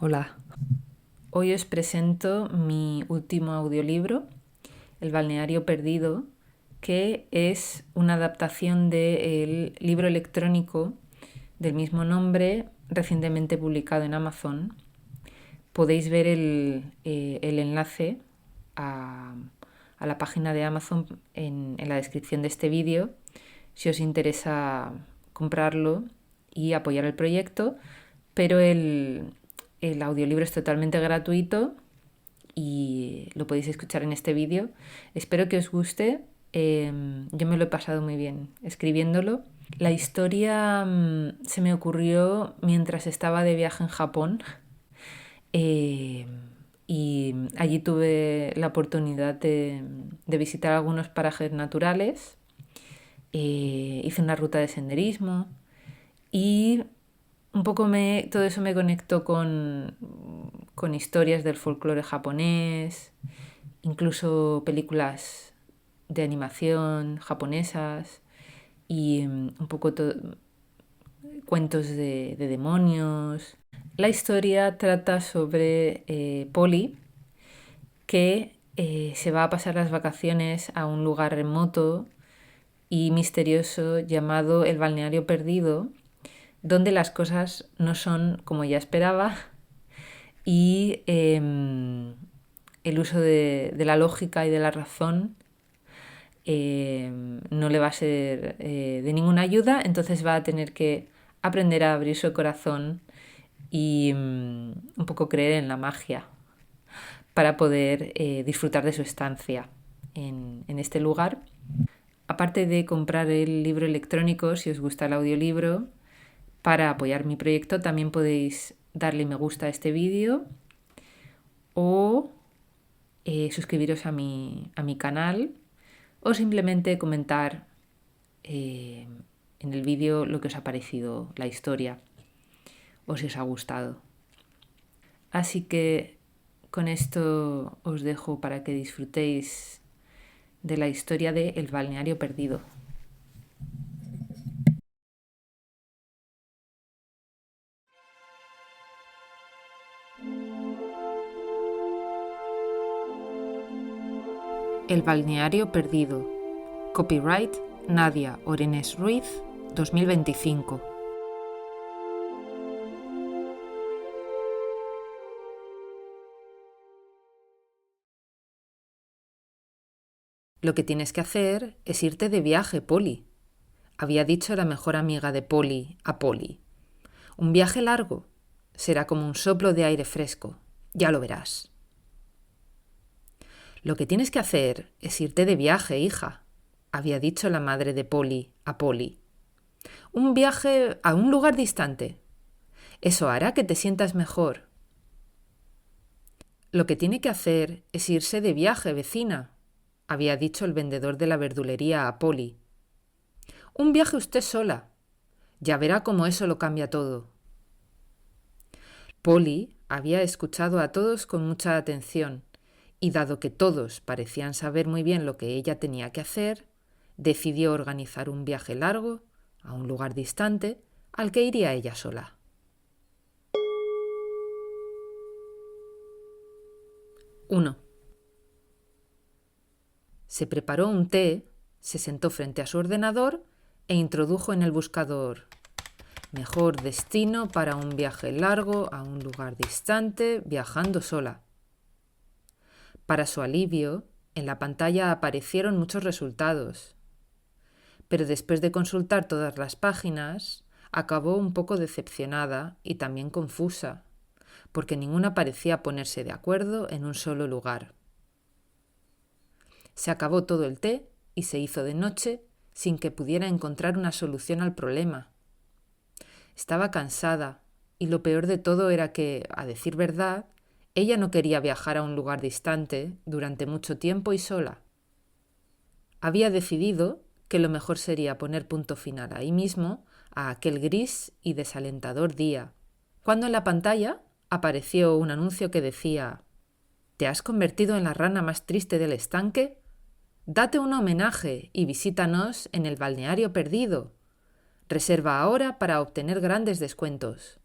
Hola, hoy os presento mi último audiolibro, El balneario perdido, que es una adaptación del libro electrónico del mismo nombre recientemente publicado en Amazon. Podéis ver el enlace a, a la página de Amazon en la descripción de este vídeo si os interesa comprarlo y apoyar el proyecto, pero el audiolibro es totalmente gratuito y lo podéis escuchar en este vídeo. Espero que os guste. Yo me lo he pasado muy bien escribiéndolo. La historia se me ocurrió mientras estaba de viaje en Japón, eh, y allí tuve la oportunidad de visitar algunos parajes naturales. Hice una ruta de senderismo y un poco todo eso me conectó con historias del folclore japonés, incluso películas de animación japonesas y un poco cuentos de demonios. La historia trata sobre Polly, que se va a pasar las vacaciones a un lugar remoto y misterioso llamado el Balneario Perdido, donde las cosas no son como ella esperaba y el uso de la lógica y de la razón no le va a ser de ninguna ayuda, entonces va a tener que aprender a abrir su corazón y un poco creer en la magia para poder disfrutar de su estancia en este lugar. Aparte de comprar el libro electrónico, si os gusta el audiolibro, para apoyar mi proyecto también podéis darle me gusta a este vídeo o suscribiros a mi canal o simplemente comentar en el vídeo lo que os ha parecido la historia o si os ha gustado. Así que con esto os dejo para que disfrutéis de la historia de El balneario perdido. El balneario perdido. Copyright Nadia Orenés Ruiz, 2025. Lo que tienes que hacer es irte de viaje, Polly, había dicho la mejor amiga de Polly a Polly. Un viaje largo será como un soplo de aire fresco, ya lo verás. Lo que tienes que hacer es irte de viaje, hija, había dicho la madre de Polly a Polly. Un viaje a un lugar distante. Eso hará que te sientas mejor. Lo que tiene que hacer es irse de viaje, vecina, había dicho el vendedor de la verdulería a Polly. Un viaje usted sola. Ya verá cómo eso lo cambia todo. Polly había escuchado a todos con mucha atención y dado que todos parecían saber muy bien lo que ella tenía que hacer, decidió organizar un viaje largo a un lugar distante al que iría ella sola. 1. Se preparó un té, se sentó frente a su ordenador e introdujo en el buscador: mejor destino para un viaje largo a un lugar distante viajando sola. Para su alivio, en la pantalla aparecieron muchos resultados. Pero después de consultar todas las páginas, acabó un poco decepcionada y también confusa, porque ninguna parecía ponerse de acuerdo en un solo lugar. Se acabó todo el té y se hizo de noche sin que pudiera encontrar una solución al problema. Estaba cansada y lo peor de todo era que, a decir verdad, ella no quería viajar a un lugar distante durante mucho tiempo y sola. Había decidido que lo mejor sería poner punto final ahí mismo a aquel gris y desalentador día, cuando en la pantalla apareció un anuncio que decía: ¿te has convertido en la rana más triste del estanque? Date un homenaje y visítanos en el balneario perdido. Reserva ahora para obtener grandes descuentos.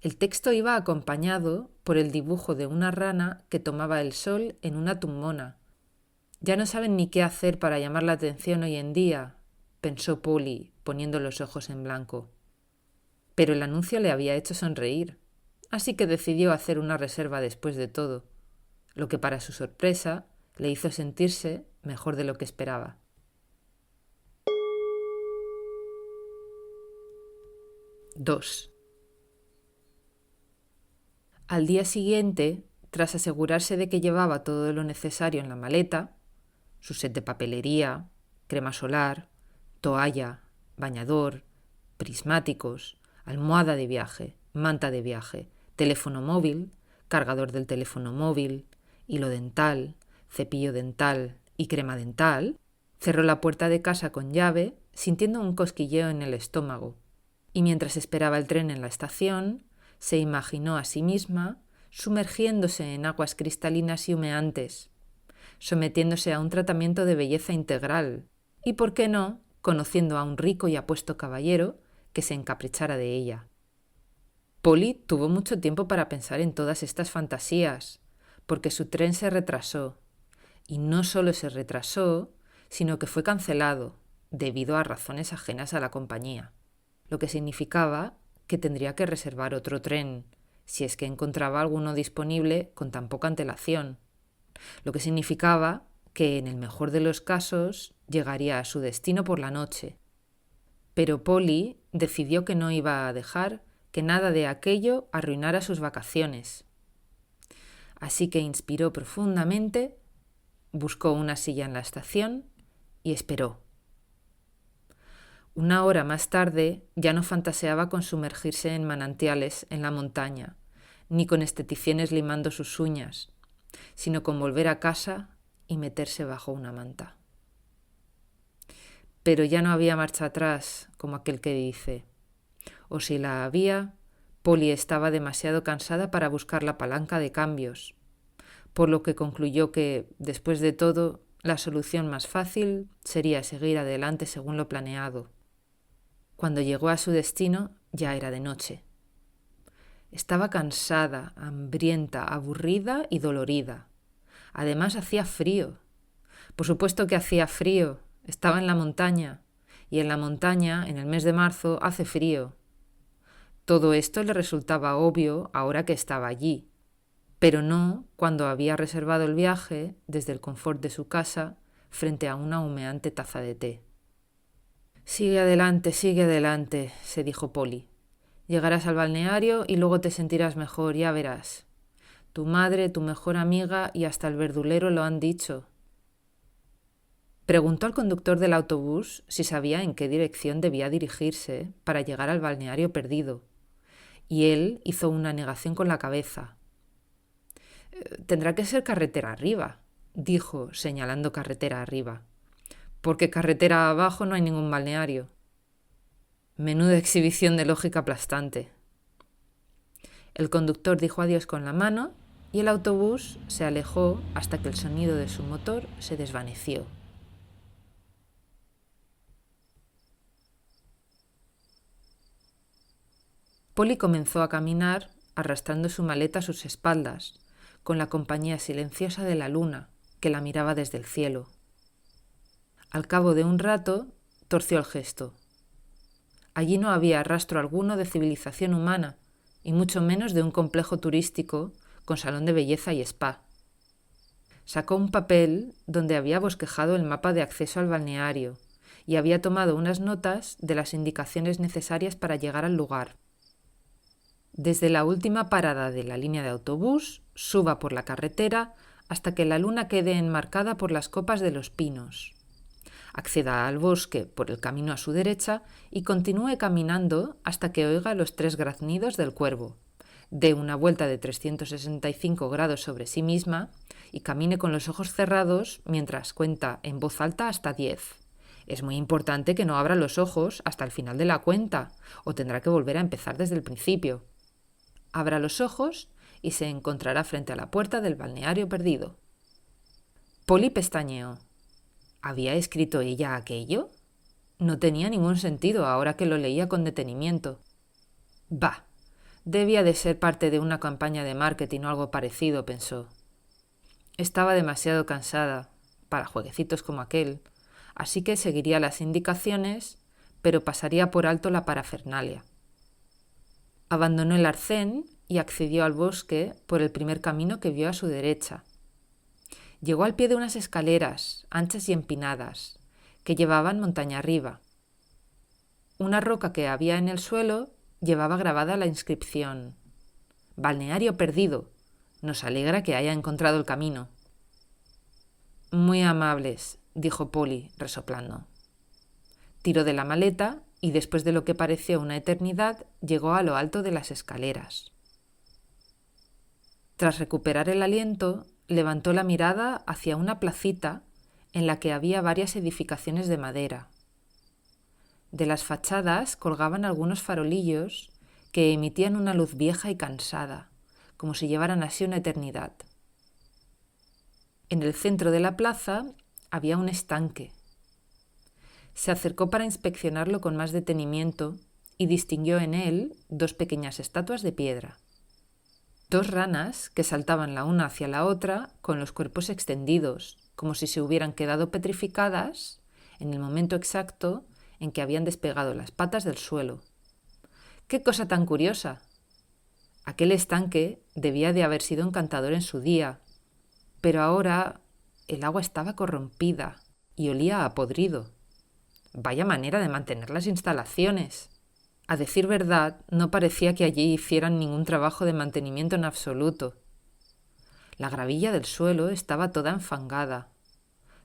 El texto iba acompañado por el dibujo de una rana que tomaba el sol en una tumbona. Ya no saben ni qué hacer para llamar la atención hoy en día, pensó Polly, poniendo los ojos en blanco. Pero el anuncio le había hecho sonreír, así que decidió hacer una reserva después de todo, lo que para su sorpresa le hizo sentirse mejor de lo que esperaba. Dos. Al día siguiente, tras asegurarse de que llevaba todo lo necesario en la maleta, su set de papelería, crema solar, toalla, bañador, prismáticos, almohada de viaje, manta de viaje, teléfono móvil, cargador del teléfono móvil, hilo dental, cepillo dental y crema dental, cerró la puerta de casa con llave, sintiendo un cosquilleo en el estómago, y mientras esperaba el tren en la estación, se imaginó a sí misma sumergiéndose en aguas cristalinas y humeantes, sometiéndose a un tratamiento de belleza integral y, por qué no, conociendo a un rico y apuesto caballero que se encaprichara de ella. Polly tuvo mucho tiempo para pensar en todas estas fantasías, porque su tren se retrasó, y no solo se retrasó, sino que fue cancelado, debido a razones ajenas a la compañía, lo que significaba que tendría que reservar otro tren, si es que encontraba alguno disponible con tan poca antelación, lo que significaba que en el mejor de los casos llegaría a su destino por la noche. Pero Polly decidió que no iba a dejar que nada de aquello arruinara sus vacaciones. Así que inspiró profundamente, buscó una silla en la estación y esperó. Una hora más tarde ya no fantaseaba con sumergirse en manantiales en la montaña, ni con esteticiones limando sus uñas, sino con volver a casa y meterse bajo una manta. Pero ya no había marcha atrás, como aquel que dice, o si la había, Polly estaba demasiado cansada para buscar la palanca de cambios, por lo que concluyó que, después de todo, la solución más fácil sería seguir adelante según lo planeado. Cuando llegó a su destino, ya era de noche. Estaba cansada, hambrienta, aburrida y dolorida. Además hacía frío. Por supuesto que hacía frío. Estaba en la montaña. Y en la montaña, en el mes de marzo, hace frío. Todo esto le resultaba obvio ahora que estaba allí, pero no cuando había reservado el viaje desde el confort de su casa frente a una humeante taza de té. Sigue adelante, se dijo Polly. Llegarás al balneario y luego te sentirás mejor, ya verás. Tu madre, tu mejor amiga y hasta el verdulero lo han dicho. Preguntó al conductor del autobús si sabía en qué dirección debía dirigirse para llegar al balneario perdido, y él hizo una negación con la cabeza. Tendrá que ser carretera arriba, dijo, señalando carretera arriba, porque carretera abajo no hay ningún balneario. Menuda exhibición de lógica aplastante. El conductor dijo adiós con la mano y el autobús se alejó hasta que el sonido de su motor se desvaneció. Polly comenzó a caminar arrastrando su maleta a sus espaldas, con la compañía silenciosa de la luna, que la miraba desde el cielo. Al cabo de un rato, torció el gesto. Allí no había rastro alguno de civilización humana, y mucho menos de un complejo turístico con salón de belleza y spa. Sacó un papel donde había bosquejado el mapa de acceso al balneario y había tomado unas notas de las indicaciones necesarias para llegar al lugar. Desde la última parada de la línea de autobús, suba por la carretera hasta que la luna quede enmarcada por las copas de los pinos. Acceda al bosque por el camino a su derecha y continúe caminando hasta que oiga los 3 graznidos del cuervo. Dé una vuelta de 365 grados sobre sí misma y camine con los ojos cerrados mientras cuenta en voz alta hasta 10. Es muy importante que no abra los ojos hasta el final de la cuenta, o tendrá que volver a empezar desde el principio. Abra los ojos y se encontrará frente a la puerta del balneario perdido. Polly pestañeó. ¿Había escrito ella aquello? No tenía ningún sentido ahora que lo leía con detenimiento. Bah, debía de ser parte de una campaña de marketing o algo parecido, pensó. Estaba demasiado cansada para jueguecitos como aquel, así que seguiría las indicaciones, pero pasaría por alto la parafernalia. Abandonó el arcén y accedió al bosque por el primer camino que vio a su derecha. Llegó al pie de unas escaleras, anchas y empinadas, que llevaban montaña arriba. Una roca que había en el suelo llevaba grabada la inscripción: Balneario perdido. Nos alegra que haya encontrado el camino. Muy amables, dijo Polly, resoplando. Tiró de la maleta y después de lo que pareció una eternidad, llegó a lo alto de las escaleras. Tras recuperar el aliento, levantó la mirada hacia una placita en la que había varias edificaciones de madera. De las fachadas colgaban algunos farolillos que emitían una luz vieja y cansada, como si llevaran así una eternidad. En el centro de la plaza había un estanque. Se acercó para inspeccionarlo con más detenimiento y distinguió en él dos pequeñas estatuas de piedra. Dos ranas que saltaban la una hacia la otra con los cuerpos extendidos, como si se hubieran quedado petrificadas en el momento exacto en que habían despegado las patas del suelo. ¡Qué cosa tan curiosa! Aquel estanque debía de haber sido encantador en su día, pero ahora el agua estaba corrompida y olía a podrido. Vaya manera de mantener las instalaciones. A decir verdad, no parecía que allí hicieran ningún trabajo de mantenimiento en absoluto. La gravilla del suelo estaba toda enfangada.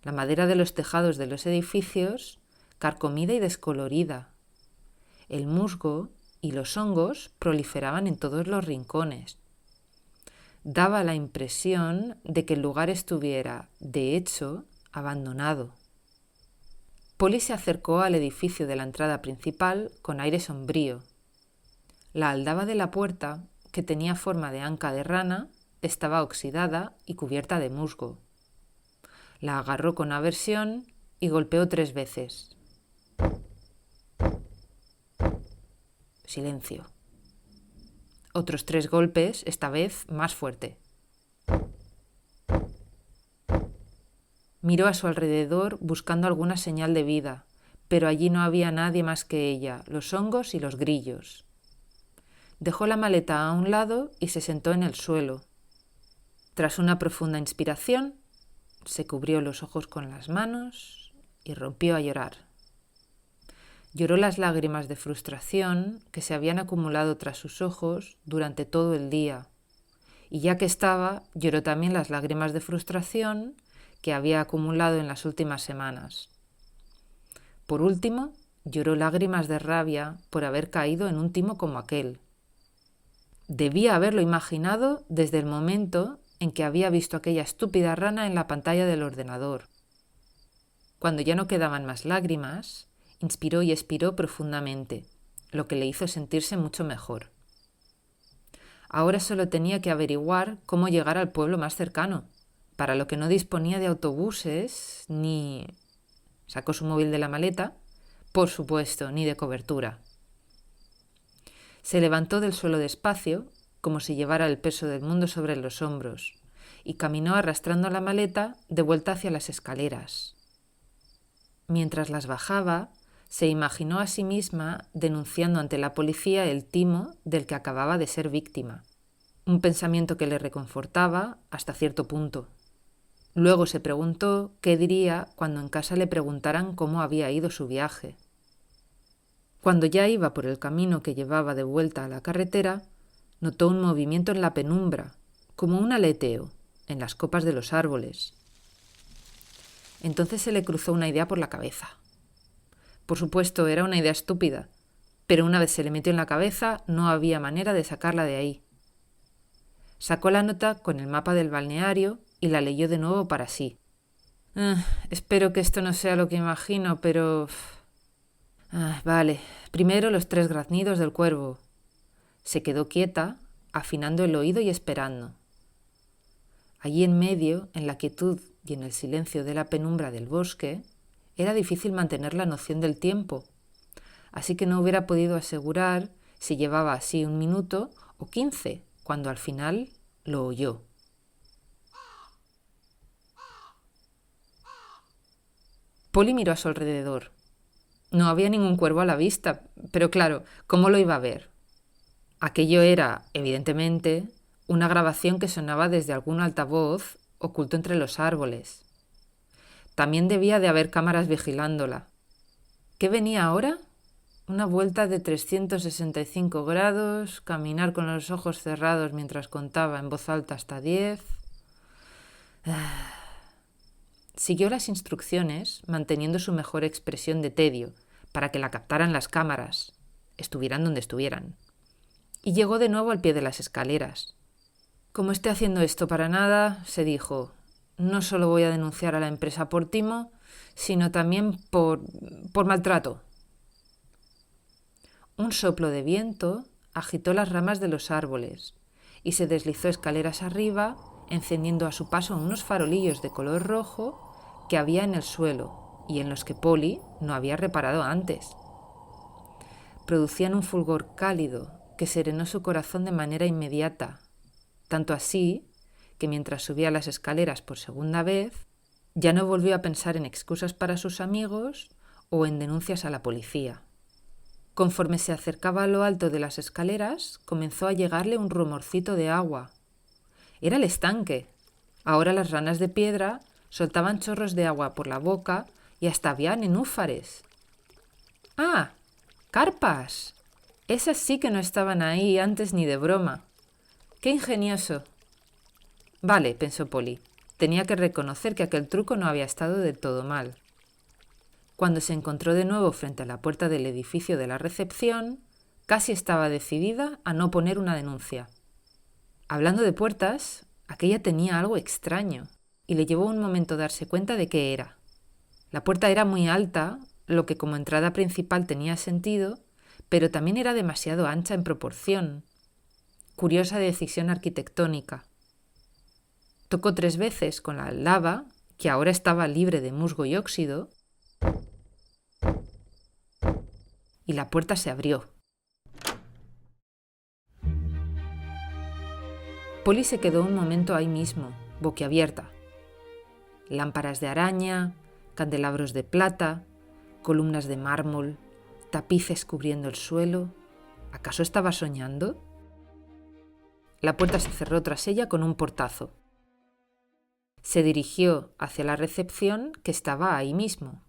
La madera de los tejados de los edificios carcomida y descolorida. El musgo y los hongos proliferaban en todos los rincones. Daba la impresión de que el lugar estuviera, de hecho, abandonado. Polly se acercó al edificio de la entrada principal con aire sombrío. La aldaba de la puerta, que tenía forma de anca de rana, estaba oxidada y cubierta de musgo. La agarró con aversión y golpeó 3 veces. Silencio. Otros 3 golpes, esta vez más fuerte. Miró a su alrededor buscando alguna señal de vida, pero allí no había nadie más que ella, los hongos y los grillos. Dejó la maleta a un lado y se sentó en el suelo. Tras una profunda inspiración, se cubrió los ojos con las manos y rompió a llorar. Lloró las lágrimas de frustración que se habían acumulado tras sus ojos durante todo el día, y ya que estaba, lloró también las lágrimas de frustración que había acumulado en las últimas semanas. Por último, lloró lágrimas de rabia por haber caído en un timo como aquel. Debía haberlo imaginado desde el momento en que había visto aquella estúpida rana en la pantalla del ordenador. Cuando ya no quedaban más lágrimas, inspiró y expiró profundamente, lo que le hizo sentirse mucho mejor. Ahora solo tenía que averiguar cómo llegar al pueblo más cercano, para lo que no disponía de autobuses ni... Sacó su móvil de la maleta, por supuesto, ni de cobertura. Se levantó del suelo despacio, como si llevara el peso del mundo sobre los hombros, y caminó arrastrando la maleta de vuelta hacia las escaleras. Mientras las bajaba, se imaginó a sí misma denunciando ante la policía el timo del que acababa de ser víctima, un pensamiento que le reconfortaba hasta cierto punto. Luego se preguntó qué diría cuando en casa le preguntaran cómo había ido su viaje. Cuando ya iba por el camino que llevaba de vuelta a la carretera, notó un movimiento en la penumbra, como un aleteo, en las copas de los árboles. Entonces se le cruzó una idea por la cabeza. Por supuesto, era una idea estúpida, pero una vez se le metió en la cabeza, no había manera de sacarla de ahí. Sacó la nota con el mapa del balneario y la leyó de nuevo para sí. Espero que esto no sea lo que imagino, pero... vale, primero los 3 graznidos del cuervo. Se quedó quieta, afinando el oído y esperando. Allí en medio, en la quietud y en el silencio de la penumbra del bosque, era difícil mantener la noción del tiempo, así que no hubiera podido asegurar si llevaba así 1 minuto o 15, cuando al final lo oyó. Polly miró a su alrededor. No había ningún cuervo a la vista, pero claro, ¿cómo lo iba a ver? Aquello era, evidentemente, una grabación que sonaba desde algún altavoz oculto entre los árboles. También debía de haber cámaras vigilándola. ¿Qué venía ahora? Una vuelta de 365 grados, caminar con los ojos cerrados mientras contaba en voz alta hasta 10. Siguió las instrucciones, manteniendo su mejor expresión de tedio, para que la captaran las cámaras, estuvieran donde estuvieran. Y llegó de nuevo al pie de las escaleras. Como esté haciendo esto para nada, se dijo, no solo voy a denunciar a la empresa por timo, sino también por maltrato. Un soplo de viento agitó las ramas de los árboles y se deslizó escaleras arriba, encendiendo a su paso unos farolillos de color rojo que había en el suelo y en los que Polly no había reparado antes. Producían un fulgor cálido que serenó su corazón de manera inmediata, tanto así que mientras subía las escaleras por segunda vez, ya no volvió a pensar en excusas para sus amigos o en denuncias a la policía. Conforme se acercaba a lo alto de las escaleras, comenzó a llegarle un rumorcito de agua. Era el estanque. Ahora las ranas de piedra soltaban chorros de agua por la boca y hasta había nenúfares. ¡Ah! ¡Carpas! Esas sí que no estaban ahí antes ni de broma. ¡Qué ingenioso! Vale, pensó Polly. Tenía que reconocer que aquel truco no había estado del todo mal. Cuando se encontró de nuevo frente a la puerta del edificio de la recepción, casi estaba decidida a no poner una denuncia. Hablando de puertas, aquella tenía algo extraño, y le llevó un momento darse cuenta de qué era. La puerta era muy alta, lo que como entrada principal tenía sentido, pero también era demasiado ancha en proporción. Curiosa decisión arquitectónica. Tocó 3 veces con la lava, que ahora estaba libre de musgo y óxido, y la puerta se abrió. Polly se quedó un momento ahí mismo, boquiabierta. Lámparas de araña, candelabros de plata, columnas de mármol, tapices cubriendo el suelo. ¿Acaso estaba soñando? La puerta se cerró tras ella con un portazo. Se dirigió hacia la recepción, que estaba ahí mismo.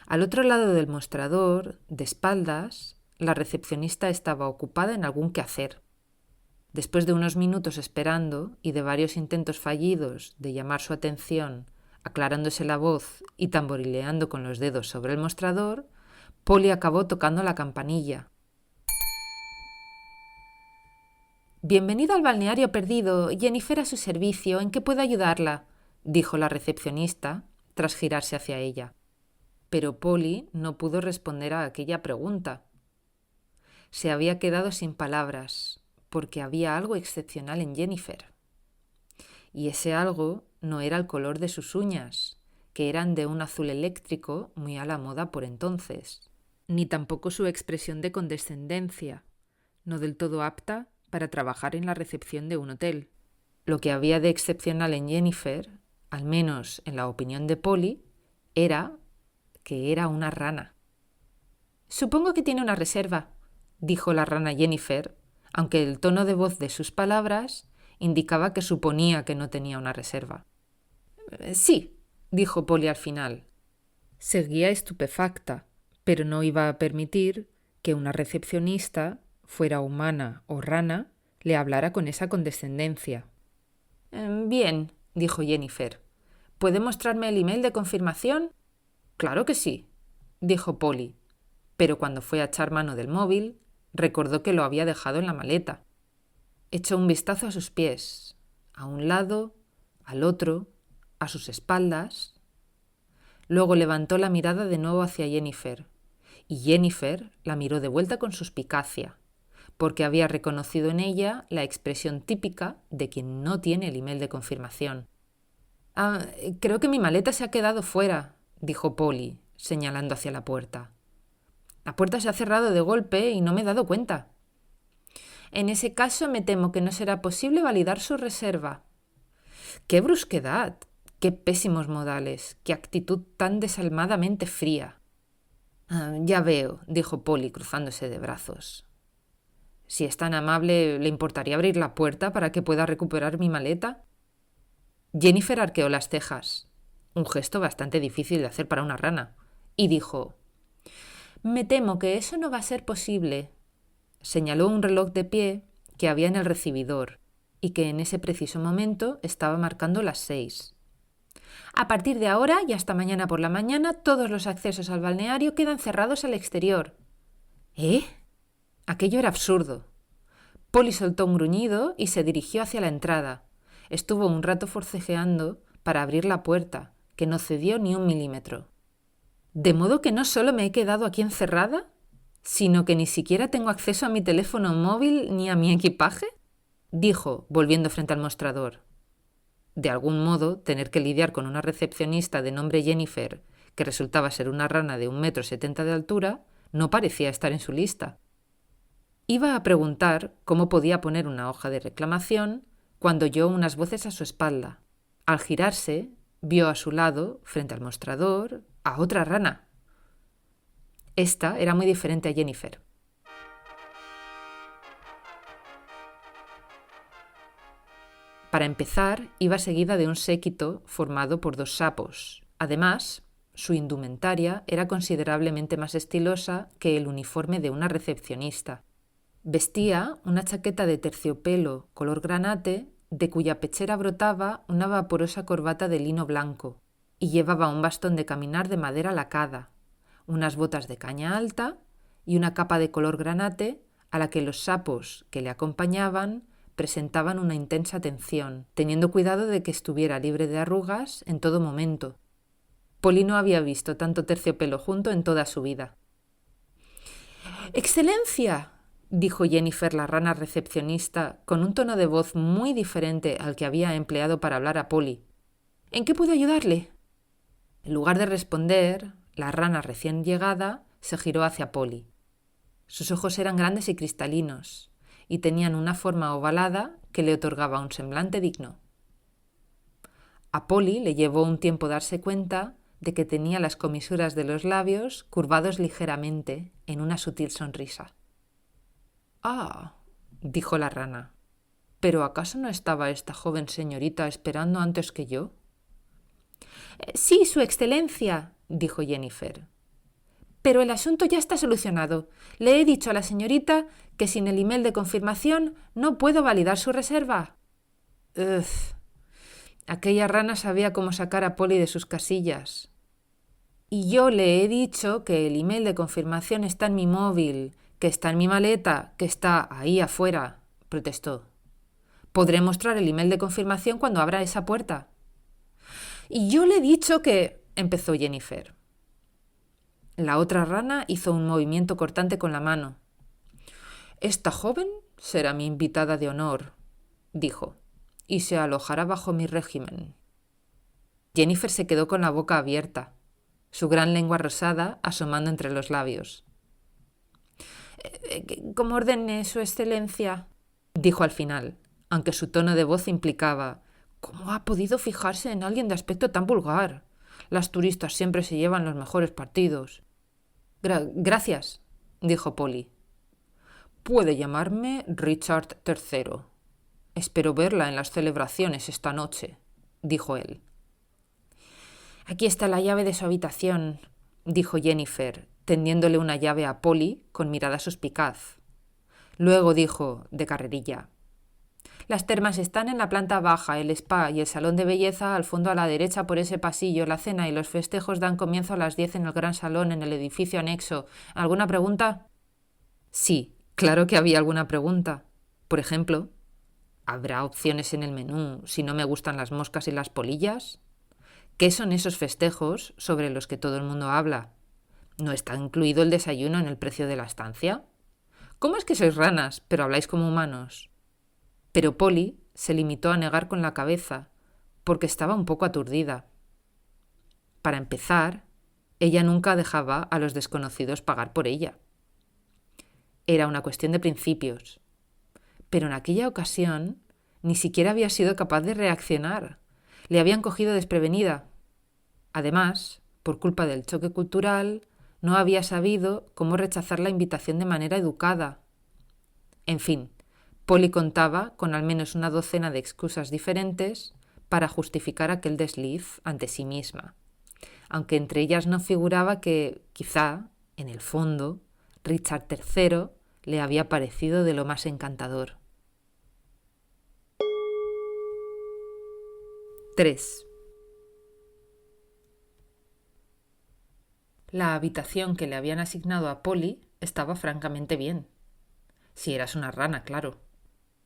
Al otro lado del mostrador, de espaldas, la recepcionista estaba ocupada en algún quehacer. Después de unos minutos esperando y de varios intentos fallidos de llamar su atención, aclarándose la voz y tamborileando con los dedos sobre el mostrador, Polly acabó tocando la campanilla. «Bienvenida al balneario perdido, Jennifer a su servicio, ¿en qué puedo ayudarla?», dijo la recepcionista, tras girarse hacia ella. Pero Polly no pudo responder a aquella pregunta. Se había quedado sin palabras, porque había algo excepcional en Jennifer. Y ese algo no era el color de sus uñas, que eran de un azul eléctrico muy a la moda por entonces, ni tampoco su expresión de condescendencia, no del todo apta para trabajar en la recepción de un hotel. Lo que había de excepcional en Jennifer, al menos en la opinión de Polly, era que era una rana. «Supongo que tiene una reserva», dijo la rana Jennifer, aunque el tono de voz de sus palabras indicaba que suponía que no tenía una reserva. «Sí», dijo Polly al final. Seguía estupefacta, pero no iba a permitir que una recepcionista, fuera humana o rana, le hablara con esa condescendencia. «Bien», dijo Jennifer. «¿Puede mostrarme el email de confirmación?» «Claro que sí», dijo Polly, pero cuando fue a echar mano del móvil, recordó que lo había dejado en la maleta. Echó un vistazo a sus pies, a un lado, al otro, a sus espaldas. Luego levantó la mirada de nuevo hacia Jennifer, y Jennifer la miró de vuelta con suspicacia, porque había reconocido en ella la expresión típica de quien no tiene el email de confirmación. Creo que mi maleta se ha quedado fuera, dijo Polly, señalando hacia la puerta. La puerta se ha cerrado de golpe y no me he dado cuenta. En ese caso me temo que no será posible validar su reserva. ¡Qué brusquedad! ¡Qué pésimos modales! ¡Qué actitud tan desalmadamente fría! Ya veo, dijo Polly cruzándose de brazos. Si es tan amable, ¿le importaría abrir la puerta para que pueda recuperar mi maleta? Jennifer arqueó las cejas, un gesto bastante difícil de hacer para una rana, y dijo: «Me temo que eso no va a ser posible». Señaló un reloj de pie que había en el recibidor y que en ese preciso momento estaba marcando las 6. A partir de ahora y hasta mañana por la mañana, todos los accesos al balneario quedan cerrados al exterior. ¿Eh? Aquello era absurdo. Polly soltó un gruñido y se dirigió hacia la entrada. Estuvo un rato forcejeando para abrir la puerta, que no cedió ni un milímetro. ¿De modo que no solo me he quedado aquí encerrada, sino que ni siquiera tengo acceso a mi teléfono móvil ni a mi equipaje?», dijo, volviendo frente al mostrador. De algún modo, tener que lidiar con una recepcionista de nombre Jennifer, que resultaba ser una rana de 1,70 m de altura, no parecía estar en su lista. Iba a preguntar cómo podía poner una hoja de reclamación cuando oyó unas voces a su espalda. Al girarse, vio a su lado, frente al mostrador, a otra rana. Esta era muy diferente a Jennifer. Para empezar, iba seguida de un séquito formado por 2 sapos. Además, su indumentaria era considerablemente más estilosa que el uniforme de una recepcionista. Vestía una chaqueta de terciopelo color granate, de cuya pechera brotaba una vaporosa corbata de lino blanco, y llevaba un bastón de caminar de madera lacada, unas botas de caña alta y una capa de color granate a la que los sapos que le acompañaban presentaban una intensa atención, teniendo cuidado de que estuviera libre de arrugas en todo momento. Polly no había visto tanto terciopelo junto en toda su vida. «¡Excelencia!», dijo Jennifer, la rana recepcionista, con un tono de voz muy diferente al que había empleado para hablar a Polly. «¿En qué puedo ayudarle?». En lugar de responder, la rana recién llegada se giró hacia Polly. Sus ojos eran grandes y cristalinos, y tenían una forma ovalada que le otorgaba un semblante digno. A Polly le llevó un tiempo darse cuenta de que tenía las comisuras de los labios curvados ligeramente en una sutil sonrisa. «Ah», dijo la rana, «¿pero acaso no estaba esta joven señorita esperando antes que yo?». «Sí, Su Excelencia», dijo Jennifer. «Pero el asunto ya está solucionado. Le he dicho a la señorita que sin el email de confirmación no puedo validar su reserva». Ugh. Aquella rana sabía cómo sacar a Polly de sus casillas. «Y yo le he dicho que el email de confirmación está en mi móvil, que está en mi maleta, que está ahí afuera», protestó. «Podré mostrar el email de confirmación cuando abra esa puerta». «Y yo le he dicho que…», empezó Jennifer. La otra rana hizo un movimiento cortante con la mano. «Esta joven será mi invitada de honor», dijo, «y se alojará bajo mi régimen». Jennifer se quedó con la boca abierta, su gran lengua rosada asomando entre los labios. «Como ordene, Su Excelencia», dijo al final, aunque su tono de voz implicaba: «¿Cómo ha podido fijarse en alguien de aspecto tan vulgar? Las turistas siempre se llevan los mejores partidos». «Gracias», dijo Polly. «Puede llamarme Richard III. Espero verla en las celebraciones esta noche», dijo él. «Aquí está la llave de su habitación», dijo Jennifer, tendiéndole una llave a Polly con mirada suspicaz. Luego dijo, de carrerilla: «Las termas están en la planta baja, el spa y el salón de belleza al fondo a la derecha por ese pasillo. La cena y los festejos dan comienzo a las 10 en el gran salón en el edificio anexo. ¿Alguna pregunta?». Sí, claro que había alguna pregunta. Por ejemplo, ¿habrá opciones en el menú si no me gustan las moscas y las polillas? ¿Qué son esos festejos sobre los que todo el mundo habla? ¿No está incluido el desayuno en el precio de la estancia? ¿Cómo es que sois ranas, pero habláis como humanos? Pero Polly se limitó a negar con la cabeza, porque estaba un poco aturdida. Para empezar, ella nunca dejaba a los desconocidos pagar por ella. Era una cuestión de principios. Pero en aquella ocasión ni siquiera había sido capaz de reaccionar. Le habían cogido desprevenida. Además, por culpa del choque cultural, no había sabido cómo rechazar la invitación de manera educada. En fin, Polly contaba con al menos una docena de excusas diferentes para justificar aquel desliz ante sí misma, aunque entre ellas no figuraba que, quizá, en el fondo, Richard III le había parecido de lo más encantador. 3. La habitación que le habían asignado a Polly estaba francamente bien. Si eras una rana, claro.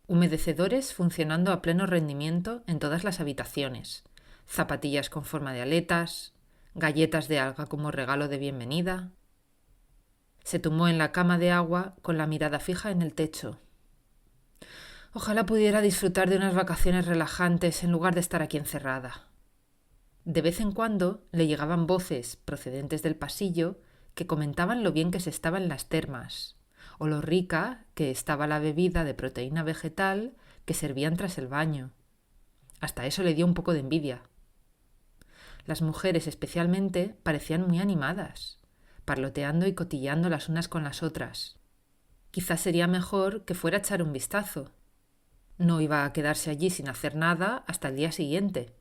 Humedecedores funcionando a pleno rendimiento en todas las habitaciones, zapatillas con forma de aletas, galletas de alga como regalo de bienvenida. Se tumbó en la cama de agua con la mirada fija en el techo. Ojalá pudiera disfrutar de unas vacaciones relajantes en lugar de estar aquí encerrada. De vez en cuando le llegaban voces procedentes del pasillo que comentaban lo bien que se estaba en las termas, o lo rica que estaba la bebida de proteína vegetal que servían tras el baño. Hasta eso le dio un poco de envidia. Las mujeres especialmente parecían muy animadas, parloteando y cotilleando las unas con las otras. Quizás sería mejor que fuera a echar un vistazo. No iba a quedarse allí sin hacer nada hasta el día siguiente.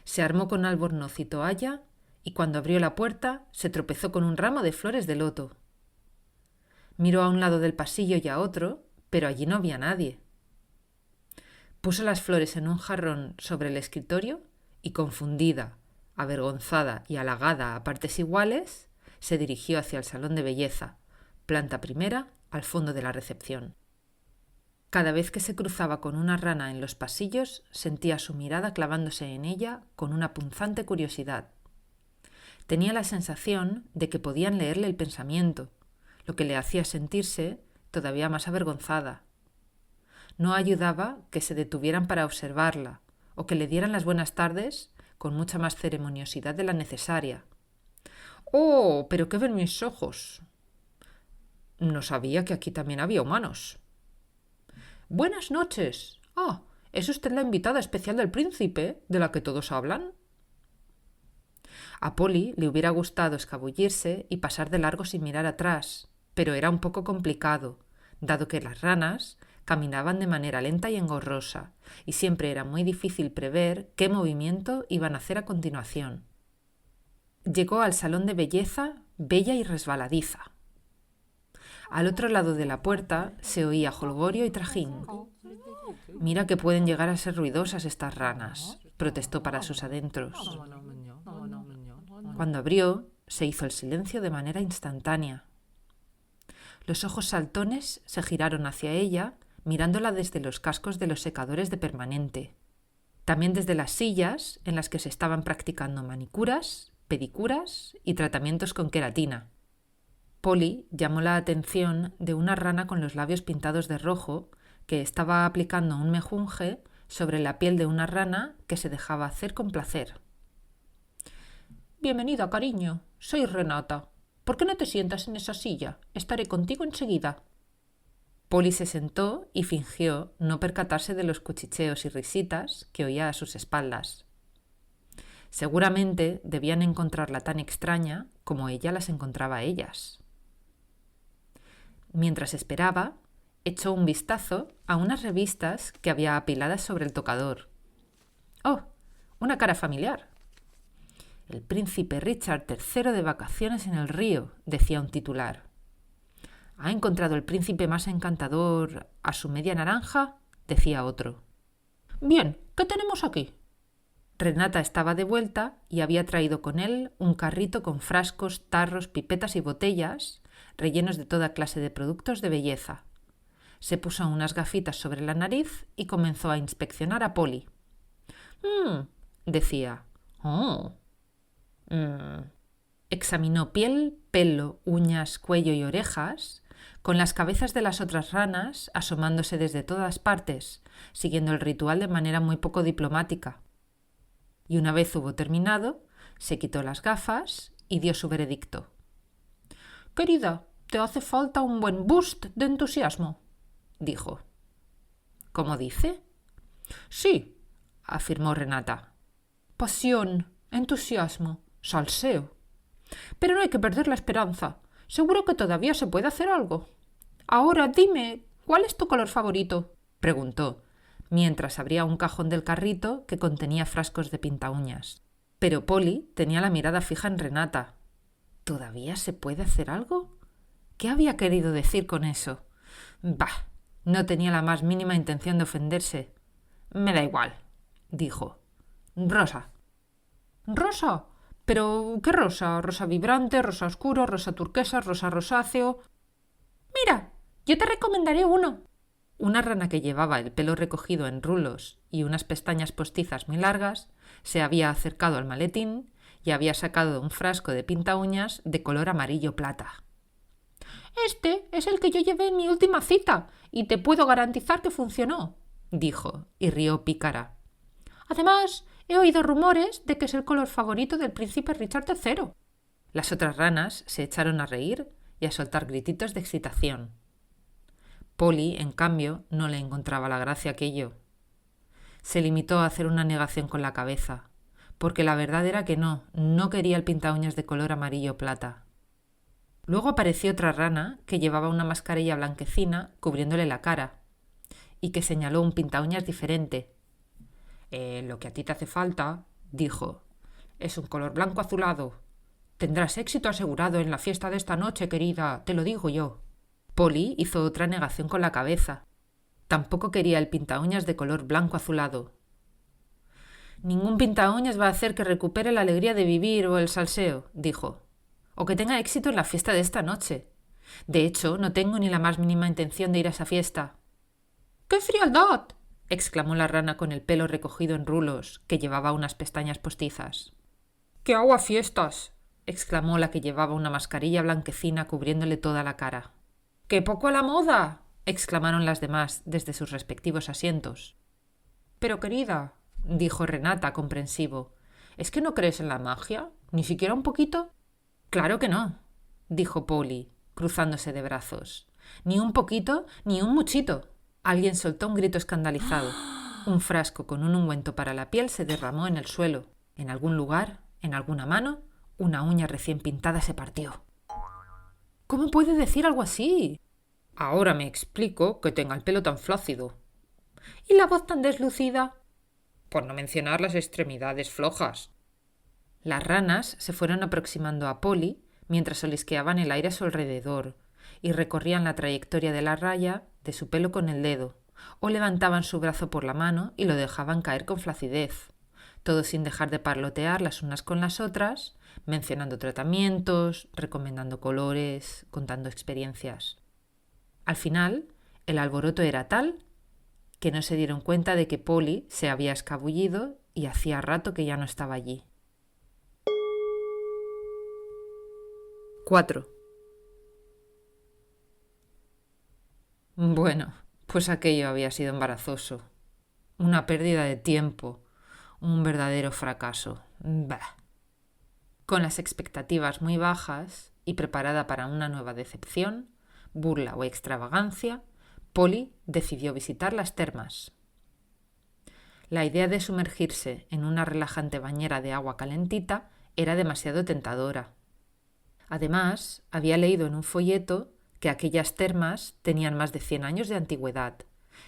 Se armó con albornoz y toalla y cuando abrió la puerta se tropezó con un ramo de flores de loto. Miró a un lado del pasillo y a otro, pero allí no había nadie. Puso las flores en un jarrón sobre el escritorio y, confundida, avergonzada y halagada a partes iguales, se dirigió hacia el salón de belleza, planta primera, al fondo de la recepción. Cada vez que se cruzaba con una rana en los pasillos, sentía su mirada clavándose en ella con una punzante curiosidad. Tenía la sensación de que podían leerle el pensamiento, lo que le hacía sentirse todavía más avergonzada. No ayudaba que se detuvieran para observarla o que le dieran las buenas tardes con mucha más ceremoniosidad de la necesaria. ¡Oh, pero qué ven mis ojos! No sabía que aquí también había humanos. Buenas noches. Ah, ¿es usted la invitada especial del príncipe, de la que todos hablan? A Polly le hubiera gustado escabullirse y pasar de largo sin mirar atrás, pero era un poco complicado, dado que las ranas caminaban de manera lenta y engorrosa, y siempre era muy difícil prever qué movimiento iban a hacer a continuación. Llegó al salón de belleza, bella y resbaladiza. Al otro lado de la puerta se oía jolgorio y trajín. Mira que pueden llegar a ser ruidosas estas ranas, protestó para sus adentros. Cuando abrió, se hizo el silencio de manera instantánea. Los ojos saltones se giraron hacia ella, mirándola desde los cascos de los secadores de permanente. También desde las sillas en las que se estaban practicando manicuras, pedicuras y tratamientos con queratina. Polly llamó la atención de una rana con los labios pintados de rojo que estaba aplicando un mejunje sobre la piel de una rana que se dejaba hacer con placer. Bienvenida, cariño. Soy Renata. ¿Por qué no te sientas en esa silla? Estaré contigo enseguida. Polly se sentó y fingió no percatarse de los cuchicheos y risitas que oía a sus espaldas. Seguramente debían encontrarla tan extraña como ella las encontraba a ellas. Mientras esperaba, echó un vistazo a unas revistas que había apiladas sobre el tocador. ¡Oh! Una cara familiar. El príncipe Richard III de vacaciones en el río, decía un titular. ¿Ha encontrado el príncipe más encantador a su media naranja? Decía otro. Bien, ¿qué tenemos aquí? Renata estaba de vuelta y había traído con él un carrito con frascos, tarros, pipetas y botellas rellenos de toda clase de productos de belleza. Se puso unas gafitas sobre la nariz y comenzó a inspeccionar a Polly. Decía. Oh. Examinó piel, pelo, uñas, cuello y orejas, con las cabezas de las otras ranas asomándose desde todas partes, siguiendo el ritual de manera muy poco diplomática. Y una vez hubo terminado, se quitó las gafas y dio su veredicto. «Querida, te hace falta un buen boost de entusiasmo», dijo. «¿Cómo dice?» «Sí», afirmó Renata. «Pasión, entusiasmo, salseo. Pero no hay que perder la esperanza. Seguro que todavía se puede hacer algo. Ahora dime, ¿cuál es tu color favorito?», preguntó, mientras abría un cajón del carrito que contenía frascos de pintauñas. Pero Polly tenía la mirada fija en Renata. ¿Todavía se puede hacer algo? ¿Qué había querido decir con eso? Bah, no tenía la más mínima intención de ofenderse. «Me da igual», dijo. «Rosa». «¿Rosa? ¿Pero qué rosa? ¿Rosa vibrante, rosa oscuro, rosa turquesa, rosa rosáceo?» «Mira, yo te recomendaré uno». Una rana que llevaba el pelo recogido en rulos y unas pestañas postizas muy largas se había acercado al maletín y había sacado un frasco de pintauñas de color amarillo plata. «Este es el que yo llevé en mi última cita y te puedo garantizar que funcionó», dijo, y rió pícara. «Además, he oído rumores de que es el color favorito del príncipe Richard III». Las otras ranas se echaron a reír y a soltar grititos de excitación. Polly, en cambio, no le encontraba la gracia a aquello. Se limitó a hacer una negación con la cabeza, porque la verdad era que no quería el pintauñas de color amarillo plata. Luego apareció otra rana que llevaba una mascarilla blanquecina cubriéndole la cara y que señaló un pintauñas diferente. «Lo que a ti te hace falta», dijo, «es un color blanco azulado. Tendrás éxito asegurado en la fiesta de esta noche, querida, te lo digo yo». Polly hizo otra negación con la cabeza. Tampoco quería el pintauñas de color blanco azulado. «Ningún pintauñas va a hacer que recupere la alegría de vivir o el salseo», dijo, «o que tenga éxito en la fiesta de esta noche. De hecho, no tengo ni la más mínima intención de ir a esa fiesta». «¡Qué frialdad!», exclamó la rana con el pelo recogido en rulos, que llevaba unas pestañas postizas. «¡Qué aguafiestas!», exclamó la que llevaba una mascarilla blanquecina cubriéndole toda la cara. «¡Qué poco a la moda!», exclamaron las demás desde sus respectivos asientos. «Pero querida», dijo Renata comprensivo, «¿es que no crees en la magia? ¿Ni siquiera un poquito?» «Claro que no», dijo Polly, cruzándose de brazos. «Ni un poquito, ni un muchito». Alguien soltó un grito escandalizado. Un frasco con un ungüento para la piel se derramó en el suelo. En algún lugar, en alguna mano, una uña recién pintada se partió. «¿Cómo puede decir algo así?». «Ahora me explico que tenga el pelo tan flácido». «¿Y la voz tan deslucida?». «Por no mencionar las extremidades flojas». Las ranas se fueron aproximando a Polly mientras olisqueaban el aire a su alrededor y recorrían la trayectoria de la raya de su pelo con el dedo, o levantaban su brazo por la mano y lo dejaban caer con flacidez, todo sin dejar de parlotear las unas con las otras, mencionando tratamientos, recomendando colores, contando experiencias. Al final, el alboroto era tal que no se dieron cuenta de que Polly se había escabullido y hacía rato que ya no estaba allí. 4. Bueno, pues aquello había sido embarazoso. Una pérdida de tiempo. Un verdadero fracaso. Bah. Con las expectativas muy bajas y preparada para una nueva decepción, burla o extravagancia, Polly decidió visitar las termas. La idea de sumergirse en una relajante bañera de agua calentita era demasiado tentadora. Además, había leído en un folleto que aquellas termas tenían más de 100 años de antigüedad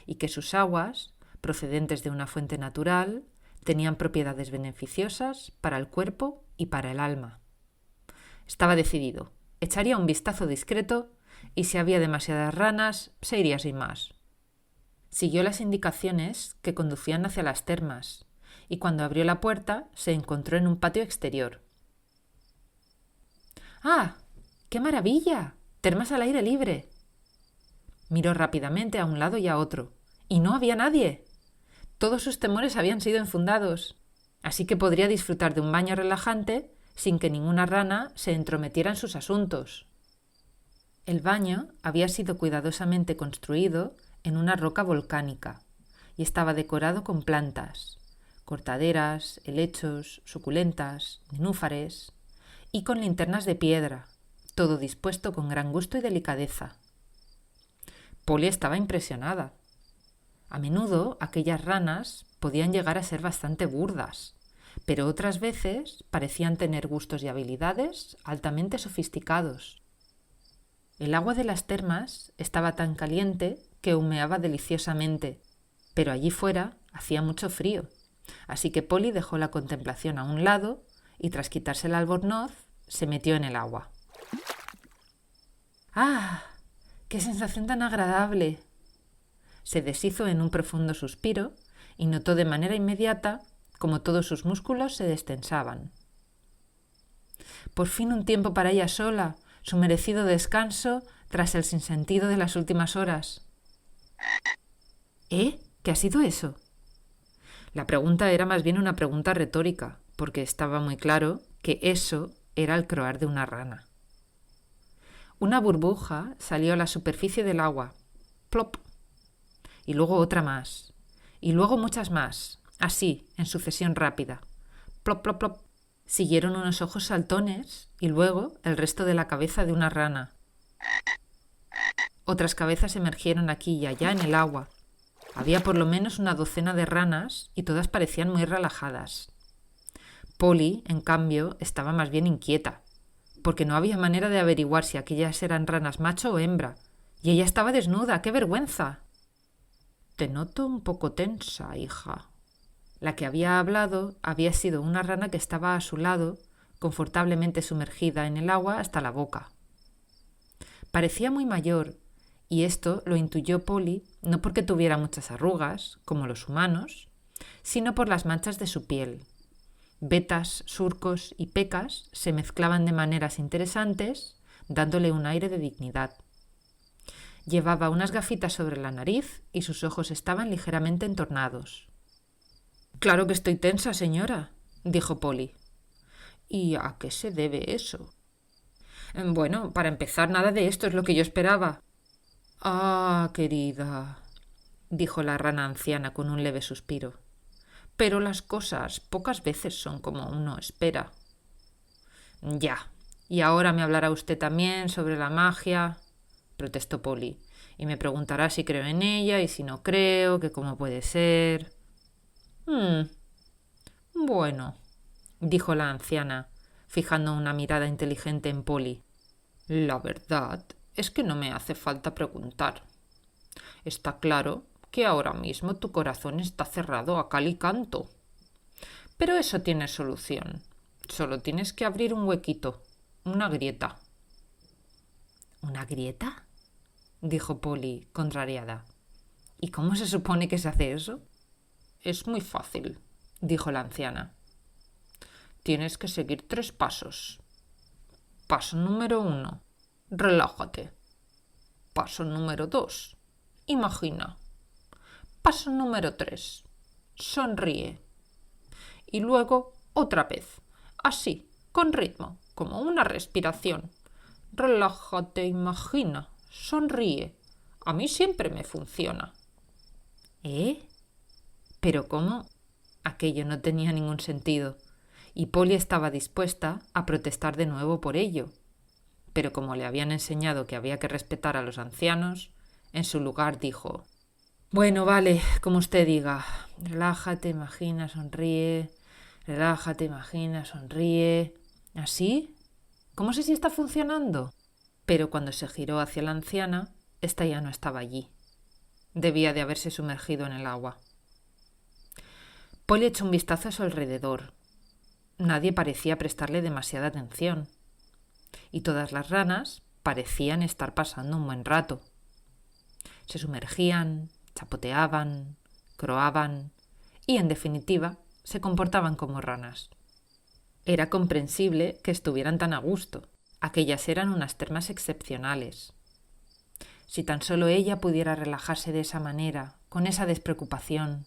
y que sus aguas, procedentes de una fuente natural, tenían propiedades beneficiosas para el cuerpo y para el alma. Estaba decidido. Echaría un vistazo discreto y si había demasiadas ranas, se iría sin más. Siguió las indicaciones que conducían hacia las termas y cuando abrió la puerta se encontró en un patio exterior. ¡Ah! ¡Qué maravilla! ¡Termas al aire libre! Miró rápidamente a un lado y a otro, y no había nadie. Todos sus temores habían sido infundados. Así que podría disfrutar de un baño relajante sin que ninguna rana se entrometiera en sus asuntos. El baño había sido cuidadosamente construido en una roca volcánica y estaba decorado con plantas, cortaderas, helechos, suculentas, nenúfares y con linternas de piedra, todo dispuesto con gran gusto y delicadeza. Polly estaba impresionada. A menudo aquellas ranas podían llegar a ser bastante burdas, pero otras veces parecían tener gustos y habilidades altamente sofisticados. El agua de las termas estaba tan caliente que humeaba deliciosamente, pero allí fuera hacía mucho frío, así que Polly dejó la contemplación a un lado y tras quitarse el albornoz se metió en el agua. ¡Ah! ¡Qué sensación tan agradable! Se deshizo en un profundo suspiro y notó de manera inmediata como todos sus músculos se destensaban. Por fin un tiempo para ella sola, su merecido descanso tras el sinsentido de las últimas horas. ¿Qué ha sido eso? La pregunta era más bien una pregunta retórica, porque estaba muy claro que eso era el croar de una rana. Una burbuja salió a la superficie del agua. ¡Plop! Y luego otra más. Y luego muchas más. Así, en sucesión rápida. ¡Plop, plop, plop! Siguieron unos ojos saltones y luego el resto de la cabeza de una rana. Otras cabezas emergieron aquí y allá en el agua. Había por lo menos una docena de ranas y todas parecían muy relajadas. Polly, en cambio, estaba más bien inquieta, porque no había manera de averiguar si aquellas eran ranas macho o hembra, y ella estaba desnuda. ¡Qué vergüenza! Te noto un poco tensa, hija. La que había hablado había sido una rana que estaba a su lado, confortablemente sumergida en el agua hasta la boca. Parecía muy mayor, y esto lo intuyó Polly no porque tuviera muchas arrugas, como los humanos, sino por las manchas de su piel. Vetas, surcos y pecas se mezclaban de maneras interesantes, dándole un aire de dignidad. Llevaba unas gafitas sobre la nariz y sus ojos estaban ligeramente entornados. «Claro que estoy tensa, señora», dijo Polly. «¿Y a qué se debe eso?» «Bueno, para empezar, nada de esto es lo que yo esperaba». «Ah, querida», dijo la rana anciana con un leve suspiro. «Pero las cosas pocas veces son como uno espera». «Ya, y ahora me hablará usted también sobre la magia», protestó Polly, «y me preguntará si creo en ella y si no creo, que cómo puede ser». Bueno, dijo la anciana, fijando una mirada inteligente en Polly. La verdad es que no me hace falta preguntar. Está claro que ahora mismo tu corazón está cerrado a cal y canto. Pero eso tiene solución. Solo tienes que abrir un huequito, una grieta. ¿Una grieta?, dijo Polly, contrariada. ¿Y cómo se supone que se hace eso? Es muy fácil, dijo la anciana. Tienes que seguir 3 pasos. Paso número 1. Relájate. Paso número 2. Imagina. Paso número 3. Sonríe. Y luego otra vez. Así, con ritmo, como una respiración. Relájate, imagina, sonríe. A mí siempre me funciona. ¿Eh? ¿Pero cómo? Aquello no tenía ningún sentido, y Polly estaba dispuesta a protestar de nuevo por ello. Pero como le habían enseñado que había que respetar a los ancianos, en su lugar dijo: «Bueno, vale, como usted diga. Relájate, imagina, sonríe. Relájate, imagina, sonríe». ¿Así? ¿Cómo sé si está funcionando? Pero cuando se giró hacia la anciana, ésta ya no estaba allí. Debía de haberse sumergido en el agua. Polly echó un vistazo a su alrededor. Nadie parecía prestarle demasiada atención. Y todas las ranas parecían estar pasando un buen rato. Se sumergían, chapoteaban, croaban y, en definitiva, se comportaban como ranas. Era comprensible que estuvieran tan a gusto. Aquellas eran unas termas excepcionales. Si tan solo ella pudiera relajarse de esa manera, con esa despreocupación.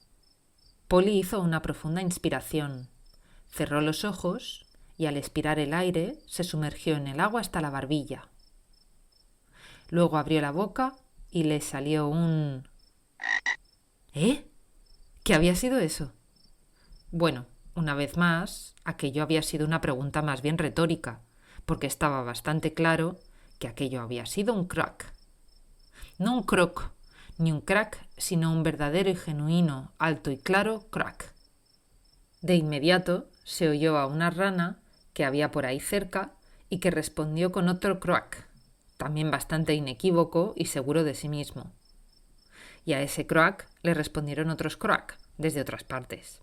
Polly hizo una profunda inspiración Cerró los ojos y al expirar el aire se sumergió en el agua hasta la barbilla. Luego abrió la boca y le salió un... ¿Eh? ¿Qué había sido eso? Bueno, una vez más, aquello había sido una pregunta más bien retórica, porque estaba bastante claro que aquello había sido un crack. No un croc, ni un crack, sino un verdadero y genuino, alto y claro crack. De inmediato se oyó a una rana que había por ahí cerca y que respondió con otro crack, también bastante inequívoco y seguro de sí mismo. Y a ese crack le respondieron otros crack desde otras partes.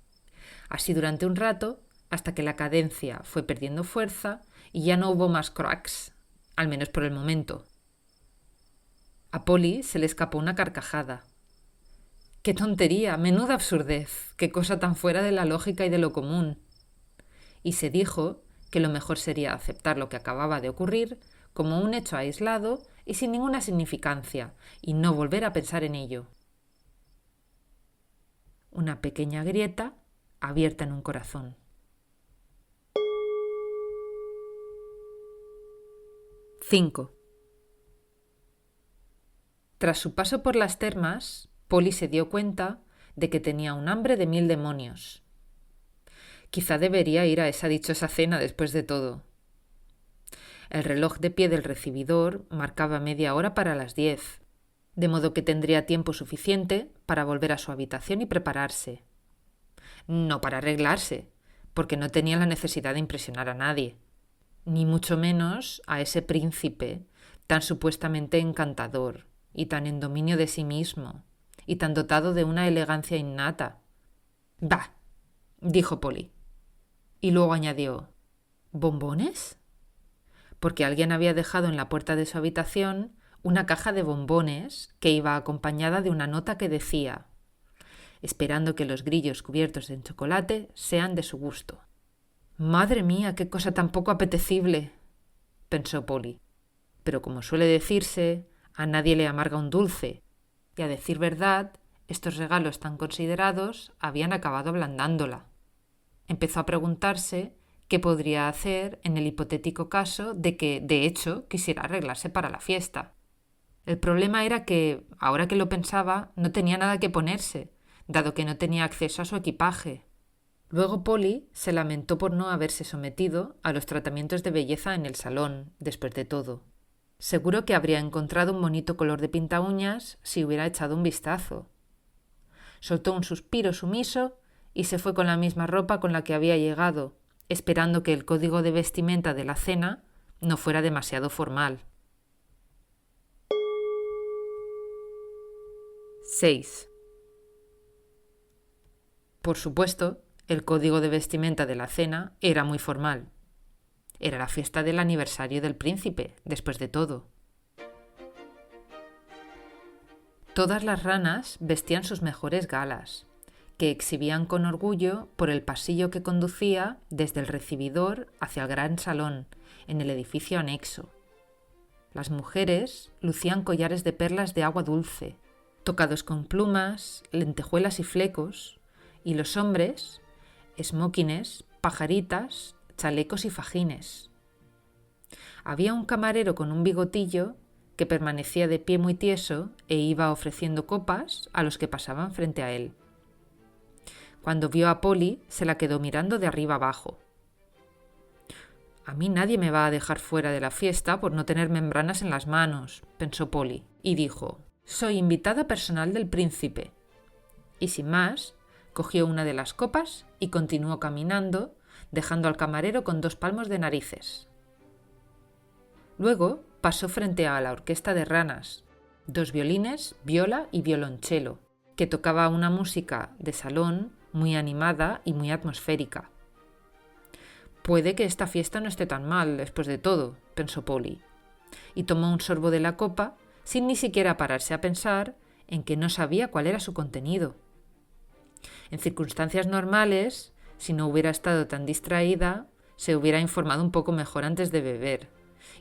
Así durante un rato, hasta que la cadencia fue perdiendo fuerza y ya no hubo más cracks, al menos por el momento. A Polly se le escapó una carcajada. ¡Qué tontería! ¡Menuda absurdez! ¡Qué cosa tan fuera de la lógica y de lo común! Y se dijo que lo mejor sería aceptar lo que acababa de ocurrir como un hecho aislado y sin ninguna significancia, y no volver a pensar en ello. Una pequeña grieta abierta en un corazón. 5. Tras su paso por las termas, Polly se dio cuenta de que tenía un hambre de 1000 demonios. Quizá debería ir a esa dichosa cena después de todo. El reloj de pie del recibidor marcaba media hora para las 10, de modo que tendría tiempo suficiente para volver a su habitación y prepararse. No para arreglarse, porque no tenía la necesidad de impresionar a nadie, ni mucho menos a ese príncipe tan supuestamente encantador y tan en dominio de sí mismo y tan dotado de una elegancia innata. «Bah», dijo Polly, y luego añadió: «¿Bombones?», porque alguien había dejado en la puerta de su habitación una caja de bombones que iba acompañada de una nota que decía: «Esperando que los grillos cubiertos en chocolate sean de su gusto». «Madre mía, qué cosa tan poco apetecible», pensó Polly. Pero como suele decirse, a nadie le amarga un dulce, y a decir verdad, estos regalos tan considerados habían acabado ablandándola. Empezó a preguntarse qué podría hacer en el hipotético caso de que, de hecho, quisiera arreglarse para la fiesta. El problema era que, ahora que lo pensaba, no tenía nada que ponerse, dado que no tenía acceso a su equipaje. Luego Polly se lamentó por no haberse sometido a los tratamientos de belleza en el salón, después de todo. Seguro que habría encontrado un bonito color de pintaúñas si hubiera echado un vistazo. Soltó un suspiro sumiso y se fue con la misma ropa con la que había llegado, esperando que el código de vestimenta de la cena no fuera demasiado formal. 6. Por supuesto, el código de vestimenta de la cena era muy formal. Era la fiesta del aniversario del príncipe, después de todo. Todas las ranas vestían sus mejores galas, que exhibían con orgullo por el pasillo que conducía desde el recibidor hacia el gran salón, en el edificio anexo. Las mujeres lucían collares de perlas de agua dulce, tocados con plumas, lentejuelas y flecos, y los hombres, esmóquines, pajaritas, chalecos y fajines. Había un camarero con un bigotillo que permanecía de pie muy tieso e iba ofreciendo copas a los que pasaban frente a él. Cuando vio a Polly, se la quedó mirando de arriba abajo. «A mí nadie me va a dejar fuera de la fiesta por no tener membranas en las manos», pensó Polly, y dijo: «Soy invitada personal del príncipe». Y sin más, cogió una de las copas y continuó caminando, dejando al camarero con 2 palmos de narices. Luego pasó frente a la orquesta de ranas, 2 violines, viola y violonchelo, que tocaba una música de salón muy animada y muy atmosférica. «Puede que esta fiesta no esté tan mal, después de todo», pensó Polly, y tomó un sorbo de la copa sin ni siquiera pararse a pensar en que no sabía cuál era su contenido. En circunstancias normales, si no hubiera estado tan distraída, se hubiera informado un poco mejor antes de beber,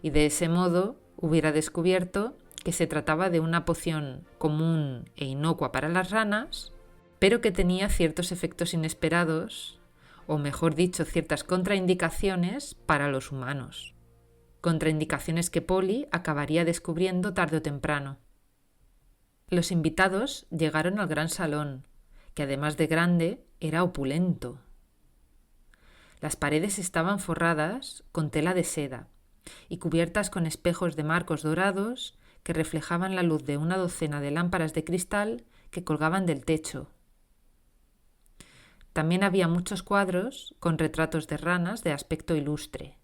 y de ese modo hubiera descubierto que se trataba de una poción común e inocua para las ranas, pero que tenía ciertos efectos inesperados o mejor dicho, ciertas contraindicaciones para los humanos. Contraindicaciones que Polly acabaría descubriendo tarde o temprano. Los invitados llegaron al gran salón, que además de grande, era opulento. Las paredes estaban forradas con tela de seda y cubiertas con espejos de marcos dorados que reflejaban la luz de una docena de lámparas de cristal que colgaban del techo. También había muchos cuadros con retratos de ranas de aspecto ilustre.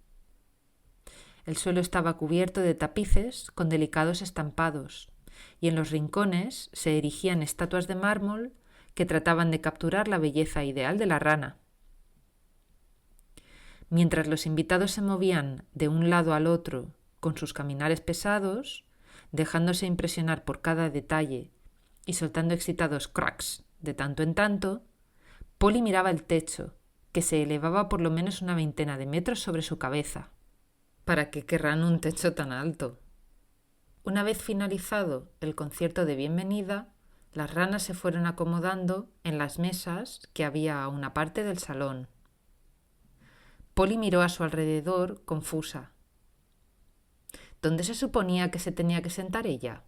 El suelo estaba cubierto de tapices con delicados estampados, y en los rincones se erigían estatuas de mármol que trataban de capturar la belleza ideal de la rana. Mientras los invitados se movían de un lado al otro con sus caminares pesados, dejándose impresionar por cada detalle y soltando excitados cracks de tanto en tanto, Polly miraba el techo, que se elevaba por lo menos una veintena de metros sobre su cabeza. ¿Para qué querrán un techo tan alto? Una vez finalizado el concierto de bienvenida, las ranas se fueron acomodando en las mesas que había a una parte del salón. Polly miró a su alrededor, confusa. ¿Dónde se suponía que se tenía que sentar ella?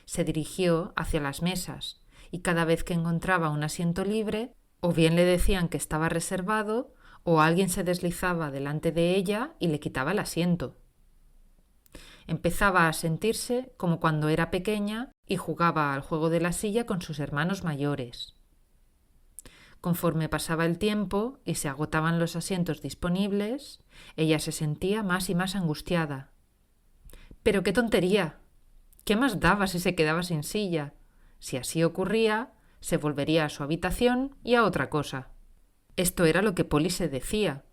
Se dirigió hacia las mesas y cada vez que encontraba un asiento libre, o bien le decían que estaba reservado, o alguien se deslizaba delante de ella y le quitaba el asiento. Empezaba a sentirse como cuando era pequeña y jugaba al juego de la silla con sus hermanos mayores. Conforme pasaba el tiempo y se agotaban los asientos disponibles, ella se sentía más y más angustiada. ¡Pero qué tontería! ¿Qué más daba si se quedaba sin silla? Si así ocurría, se volvería a su habitación y a otra cosa. Esto era lo que Polly se decía,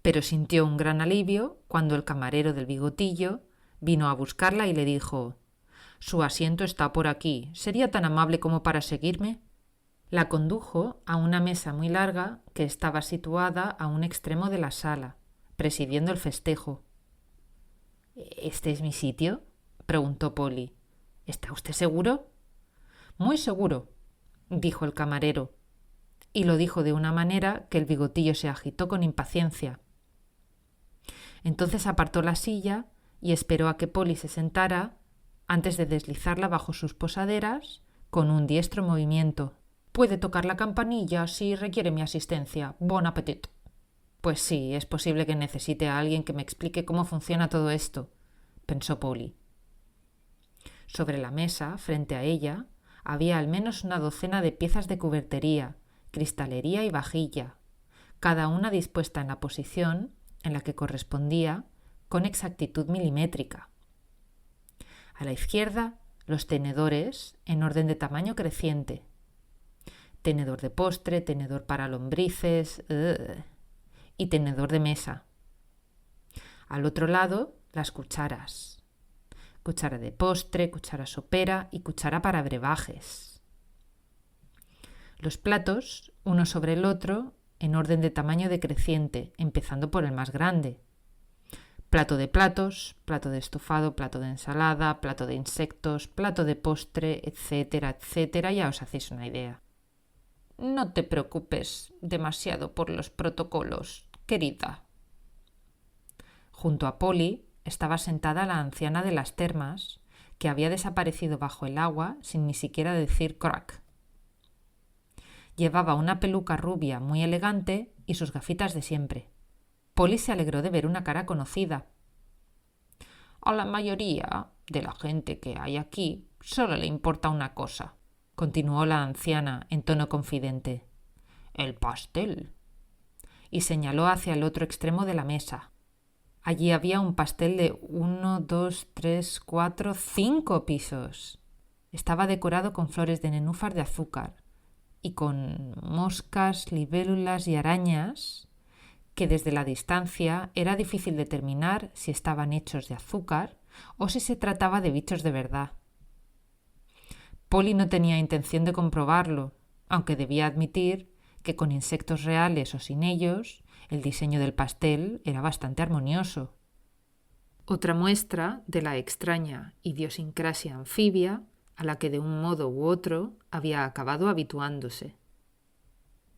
pero sintió un gran alivio cuando el camarero del bigotillo vino a buscarla y le dijo: «Su asiento está por aquí. ¿Sería tan amable como para seguirme?» La condujo a una mesa muy larga que estaba situada a un extremo de la sala, presidiendo el festejo. «¿Este es mi sitio?», preguntó Polly. «¿Está usted seguro?» «Muy seguro», dijo el camarero, y lo dijo de una manera que el bigotillo se agitó con impaciencia. Entonces apartó la silla y esperó a que Polly se sentara antes de deslizarla bajo sus posaderas con un diestro movimiento. «Puede tocar la campanilla si requiere mi asistencia. Bon appétit». «Pues sí, es posible que necesite a alguien que me explique cómo funciona todo esto», pensó Polly. Sobre la mesa, frente a ella, había al menos una docena de piezas de cubertería, cristalería y vajilla, cada una dispuesta en la posición en la que correspondía con exactitud milimétrica. A la izquierda, los tenedores en orden de tamaño creciente. Tenedor de postre, tenedor para lombrices y tenedor de mesa. Al otro lado, las cucharas. Cuchara de postre, cuchara sopera y cuchara para brebajes. Los platos, uno sobre el otro, en orden de tamaño decreciente, empezando por el más grande. Plato de platos, plato de estofado, plato de ensalada, plato de insectos, plato de postre, etcétera, etcétera, ya os hacéis una idea. «No te preocupes demasiado por los protocolos, querida». Junto a Polly estaba sentada la anciana de las termas, que había desaparecido bajo el agua sin ni siquiera decir crack. Llevaba una peluca rubia muy elegante y sus gafitas de siempre. Polly se alegró de ver una cara conocida. «A la mayoría de la gente que hay aquí solo le importa una cosa», continuó la anciana en tono confidente: «el pastel». Y señaló hacia el otro extremo de la mesa. Allí había un pastel de 1, 2, 3, 4, 5 pisos. Estaba decorado con flores de nenúfar de azúcar y con moscas, libélulas y arañas que desde la distancia era difícil determinar si estaban hechos de azúcar o si se trataba de bichos de verdad. Polly no tenía intención de comprobarlo, aunque debía admitir que con insectos reales o sin ellos, el diseño del pastel era bastante armonioso. Otra muestra de la extraña idiosincrasia anfibia a la que de un modo u otro había acabado habituándose.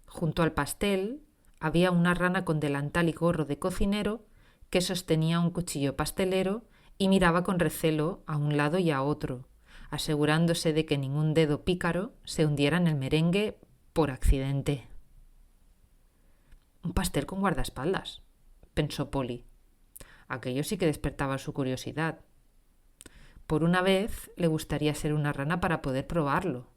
Junto al pastel había una rana con delantal y gorro de cocinero que sostenía un cuchillo pastelero y miraba con recelo a un lado y a otro, asegurándose de que ningún dedo pícaro se hundiera en el merengue por accidente. Un pastel con guardaespaldas, pensó Polly. Aquello sí que despertaba su curiosidad. Por una vez le gustaría ser una rana para poder probarlo.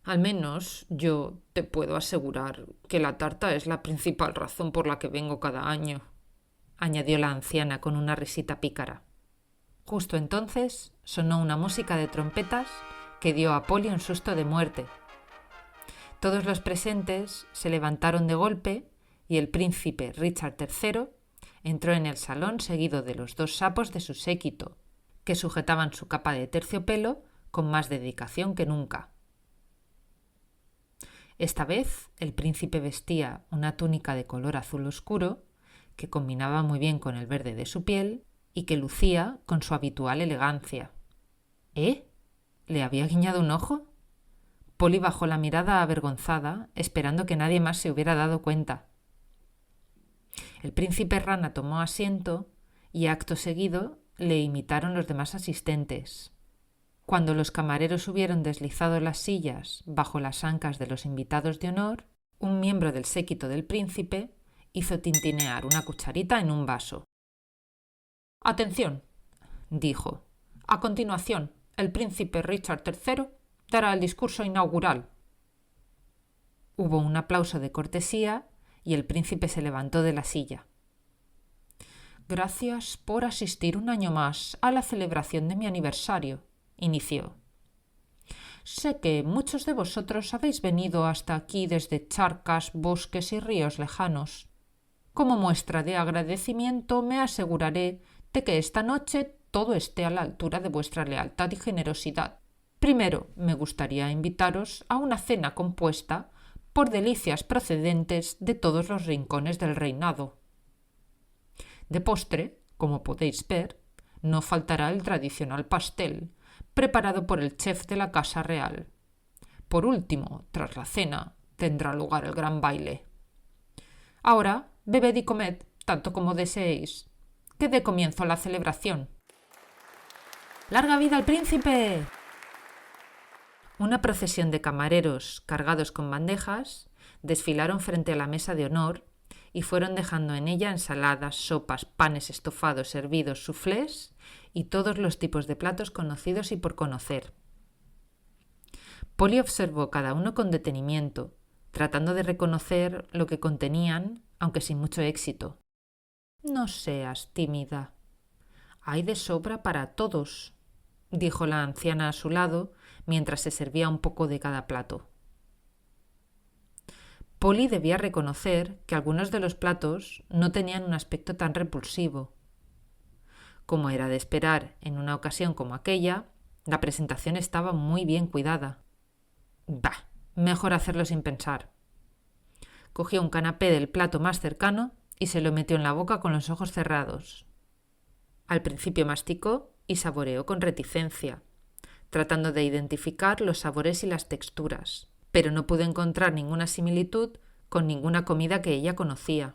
Al menos yo te puedo asegurar que la tarta es la principal razón por la que vengo cada año, añadió la anciana con una risita pícara. Justo entonces sonó una música de trompetas que dio a Polly un susto de muerte. Todos los presentes se levantaron de golpe y el príncipe Richard III entró en el salón seguido de los 2 sapos de su séquito, que sujetaban su capa de terciopelo con más dedicación que nunca. Esta vez el príncipe vestía una túnica de color azul oscuro que combinaba muy bien con el verde de su piel y que lucía con su habitual elegancia. ¿Eh? ¿Le había guiñado un ojo? Polly bajó la mirada avergonzada, esperando que nadie más se hubiera dado cuenta. El príncipe rana tomó asiento y acto seguido le imitaron los demás asistentes. Cuando los camareros hubieron deslizado las sillas bajo las ancas de los invitados de honor, un miembro del séquito del príncipe hizo tintinear una cucharita en un vaso. «Atención», dijo. «A continuación, el príncipe Richard III dará el discurso inaugural». Hubo un aplauso de cortesía y el príncipe se levantó de la silla. «Gracias por asistir un año más a la celebración de mi aniversario», inició. «Sé que muchos de vosotros habéis venido hasta aquí desde charcas, bosques y ríos lejanos. Como muestra de agradecimiento me aseguraré de que esta noche todo esté a la altura de vuestra lealtad y generosidad. Primero, me gustaría invitaros a una cena compuesta por delicias procedentes de todos los rincones del reinado. De postre, como podéis ver, no faltará el tradicional pastel, preparado por el chef de la Casa Real. Por último, tras la cena, tendrá lugar el gran baile. Ahora, bebed y comed tanto como deseéis. Que dé comienzo la celebración». «¡Larga vida al príncipe!». Una procesión de camareros cargados con bandejas desfilaron frente a la mesa de honor y fueron dejando en ella ensaladas, sopas, panes estofados, hervidos, soufflés y todos los tipos de platos conocidos y por conocer. Polly observó cada uno con detenimiento, tratando de reconocer lo que contenían, aunque sin mucho éxito. «No seas tímida. Hay de sobra para todos», dijo la anciana a su lado mientras se servía un poco de cada plato. Polly debía reconocer que algunos de los platos no tenían un aspecto tan repulsivo. Como era de esperar en una ocasión como aquella, la presentación estaba muy bien cuidada. Bah, mejor hacerlo sin pensar. Cogió un canapé del plato más cercano y se lo metió en la boca con los ojos cerrados. Al principio masticó y saboreó con reticencia, tratando de identificar los sabores y las texturas, pero no pudo encontrar ninguna similitud con ninguna comida que ella conocía.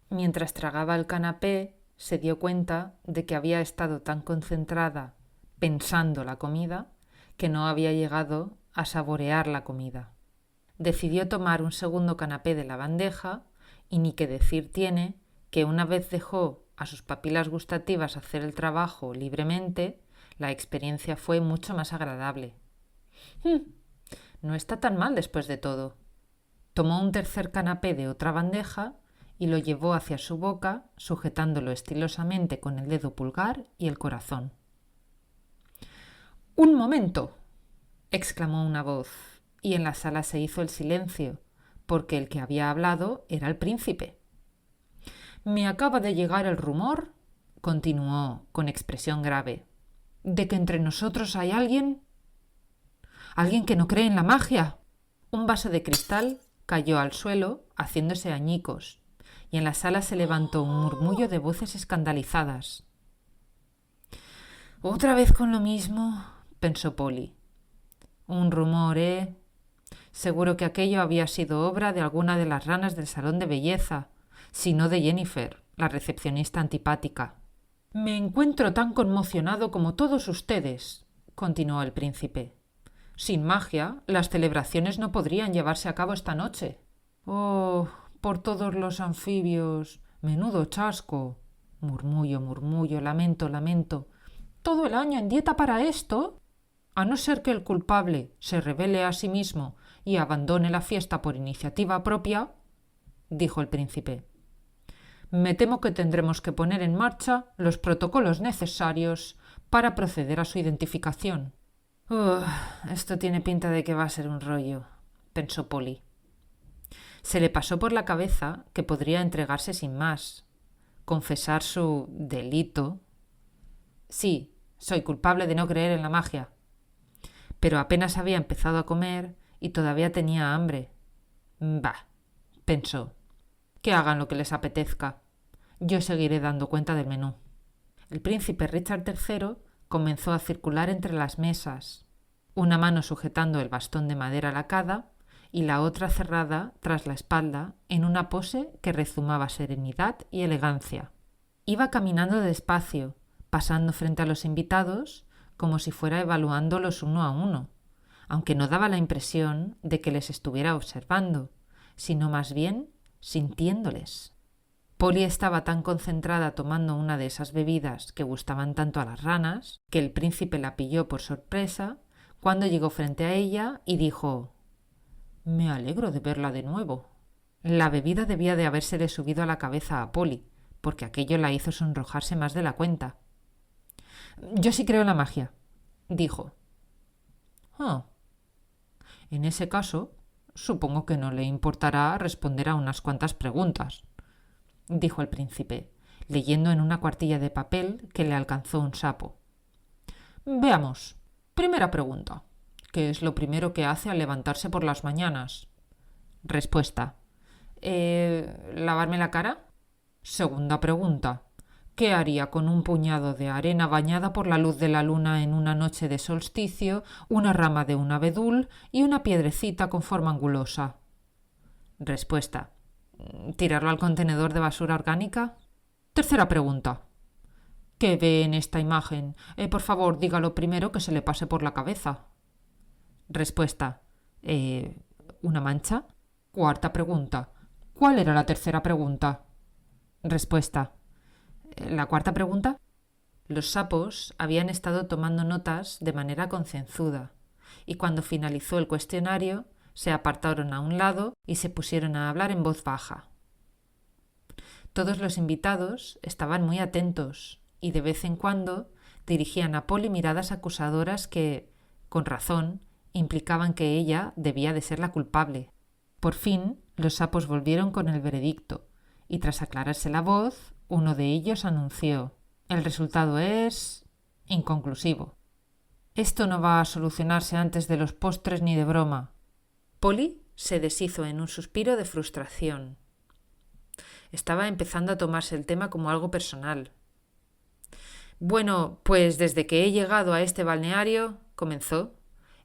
Mientras tragaba el canapé, se dio cuenta de que había estado tan concentrada pensando la comida que no había llegado a saborear la comida. Decidió tomar un segundo canapé de la bandeja y ni que decir tiene que una vez dejó a sus papilas gustativas hacer el trabajo libremente, la experiencia fue mucho más agradable. No está tan mal después de todo. Tomó un tercer canapé de otra bandeja y lo llevó hacia su boca, sujetándolo estilosamente con el dedo pulgar y el corazón. «¡Un momento!», exclamó una voz, y en la sala se hizo el silencio, porque el que había hablado era el príncipe. «Me acaba de llegar el rumor», continuó con expresión grave, «de que entre nosotros hay alguien que no cree en la magia». Un vaso de cristal cayó al suelo haciéndose añicos y en la sala se levantó un murmullo de voces escandalizadas. «Otra vez con lo mismo», pensó Polly. «Un rumor, ¿eh? Seguro que aquello había sido obra de alguna de las ranas del salón de belleza, si no de Jennifer, la recepcionista antipática. Me encuentro tan conmocionado como todos ustedes, continuó el príncipe. Sin magia, las celebraciones no podrían llevarse a cabo esta noche. Oh, por todos los anfibios. Menudo chasco. Murmullo, murmullo, lamento, lamento. ¿Todo el año en dieta para esto? A no ser que el culpable se revele a sí mismo y abandone la fiesta por iniciativa propia, dijo el príncipe. Me temo que tendremos que poner en marcha los protocolos necesarios para proceder a su identificación. Esto tiene pinta de que va a ser un rollo, pensó Polly. Se le pasó por la cabeza que podría entregarse sin más, confesar su delito. Sí, soy culpable de no creer en la magia. Pero apenas había empezado a comer y todavía tenía hambre. Bah, pensó, que hagan lo que les apetezca. Yo seguiré dando cuenta del menú. El príncipe Richard III comenzó a circular entre las mesas, una mano sujetando el bastón de madera lacada y la otra cerrada tras la espalda en una pose que rezumaba serenidad y elegancia. Iba caminando despacio, pasando frente a los invitados como si fuera evaluándolos uno a uno, aunque no daba la impresión de que les estuviera observando, sino más bien sintiéndoles. Polly estaba tan concentrada tomando una de esas bebidas que gustaban tanto a las ranas, que el príncipe la pilló por sorpresa cuando llegó frente a ella y dijo: «Me alegro de verla de nuevo». La bebida debía de habérsele subido a la cabeza a Polly, porque aquello la hizo sonrojarse más de la cuenta. «Yo sí creo en la magia», dijo. «Ah. En ese caso, supongo que no le importará responder a unas cuantas preguntas», dijo el príncipe, leyendo en una cuartilla de papel que le alcanzó un sapo. «Veamos. Primera pregunta. ¿Qué es lo primero que hace al levantarse por las mañanas?» Respuesta: ¿lavarme la cara? Segunda pregunta: ¿qué haría con un puñado de arena bañada por la luz de la luna en una noche de solsticio, una rama de un abedul y una piedrecita con forma angulosa? Respuesta: ¿tirarlo al contenedor de basura orgánica? Tercera pregunta: ¿qué ve en esta imagen? Por favor, dígalo primero que se le pase por la cabeza. Respuesta: ¿una mancha? Cuarta pregunta: ¿cuál era la tercera pregunta? Respuesta: ¿la cuarta pregunta? Los sapos habían estado tomando notas de manera concienzuda, y cuando finalizó el cuestionario se apartaron a un lado y se pusieron a hablar en voz baja. Todos los invitados estaban muy atentos y de vez en cuando dirigían a Polly miradas acusadoras que, con razón, implicaban que ella debía de ser la culpable. Por fin, los sapos volvieron con el veredicto y tras aclararse la voz, uno de ellos anunció: «El resultado es inconclusivo. Esto no va a solucionarse antes de los postres ni de broma». Polly se deshizo en un suspiro de frustración. Estaba empezando a tomarse el tema como algo personal. «Bueno, pues desde que he llegado a este balneario», comenzó,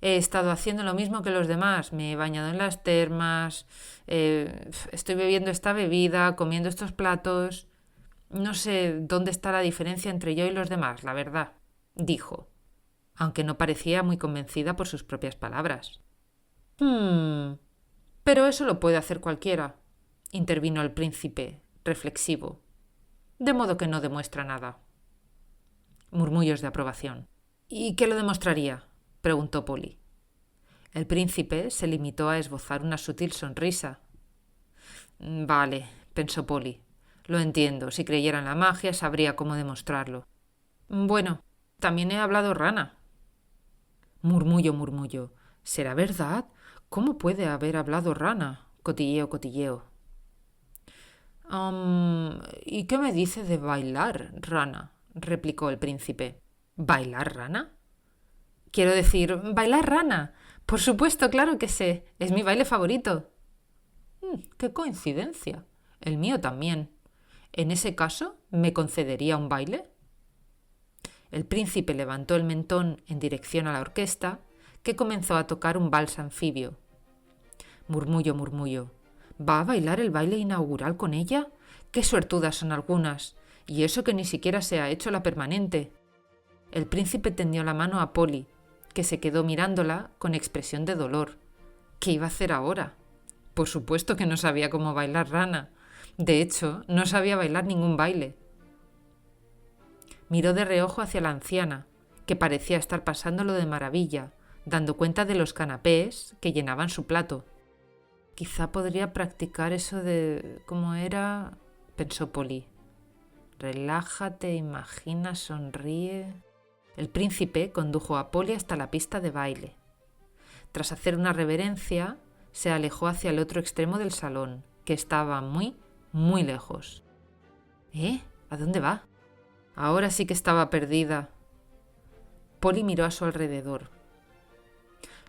«he estado haciendo lo mismo que los demás. Me he bañado en las termas, estoy bebiendo esta bebida, comiendo estos platos. No sé dónde está la diferencia entre yo y los demás, la verdad», dijo, aunque no parecía muy convencida por sus propias palabras. Pero eso lo puede hacer cualquiera», intervino el príncipe, reflexivo, «de modo que no demuestra nada». Murmullos de aprobación. «¿Y qué lo demostraría?», preguntó Polly. El príncipe se limitó a esbozar una sutil sonrisa. «Vale», pensó Polly, «lo entiendo. Si creyera en la magia sabría cómo demostrarlo. Bueno, también he hablado rana». Murmullo, murmullo. «¿Será verdad? ¿Cómo puede haber hablado rana?», cotilleo, cotilleo. «¿Y qué me dice de bailar rana?», replicó el príncipe. «¿Bailar rana?». «Quiero decir, bailar rana. Por supuesto, claro que sé. Es mi baile favorito». «¡Qué coincidencia! El mío también. En ese caso, ¿me concedería un baile?». El príncipe levantó el mentón en dirección a la orquesta, que comenzó a tocar un vals anfibio. Murmullo, murmullo. ¿Va a bailar el baile inaugural con ella? ¡Qué suertudas son algunas! Y eso que ni siquiera se ha hecho la permanente. El príncipe tendió la mano a Polly, que se quedó mirándola con expresión de dolor. ¿Qué iba a hacer ahora? Por supuesto que no sabía cómo bailar rana. De hecho, no sabía bailar ningún baile. Miró de reojo hacia la anciana, que parecía estar pasándolo de maravilla, dando cuenta de los canapés que llenaban su plato. Quizá podría practicar eso de... ¿cómo era? Pensó Polly. Relájate, imagina, sonríe. El príncipe condujo a Polly hasta la pista de baile. Tras hacer una reverencia, se alejó hacia el otro extremo del salón, que estaba muy, muy lejos. ¿A dónde va? Ahora sí que estaba perdida. Polly miró a su alrededor.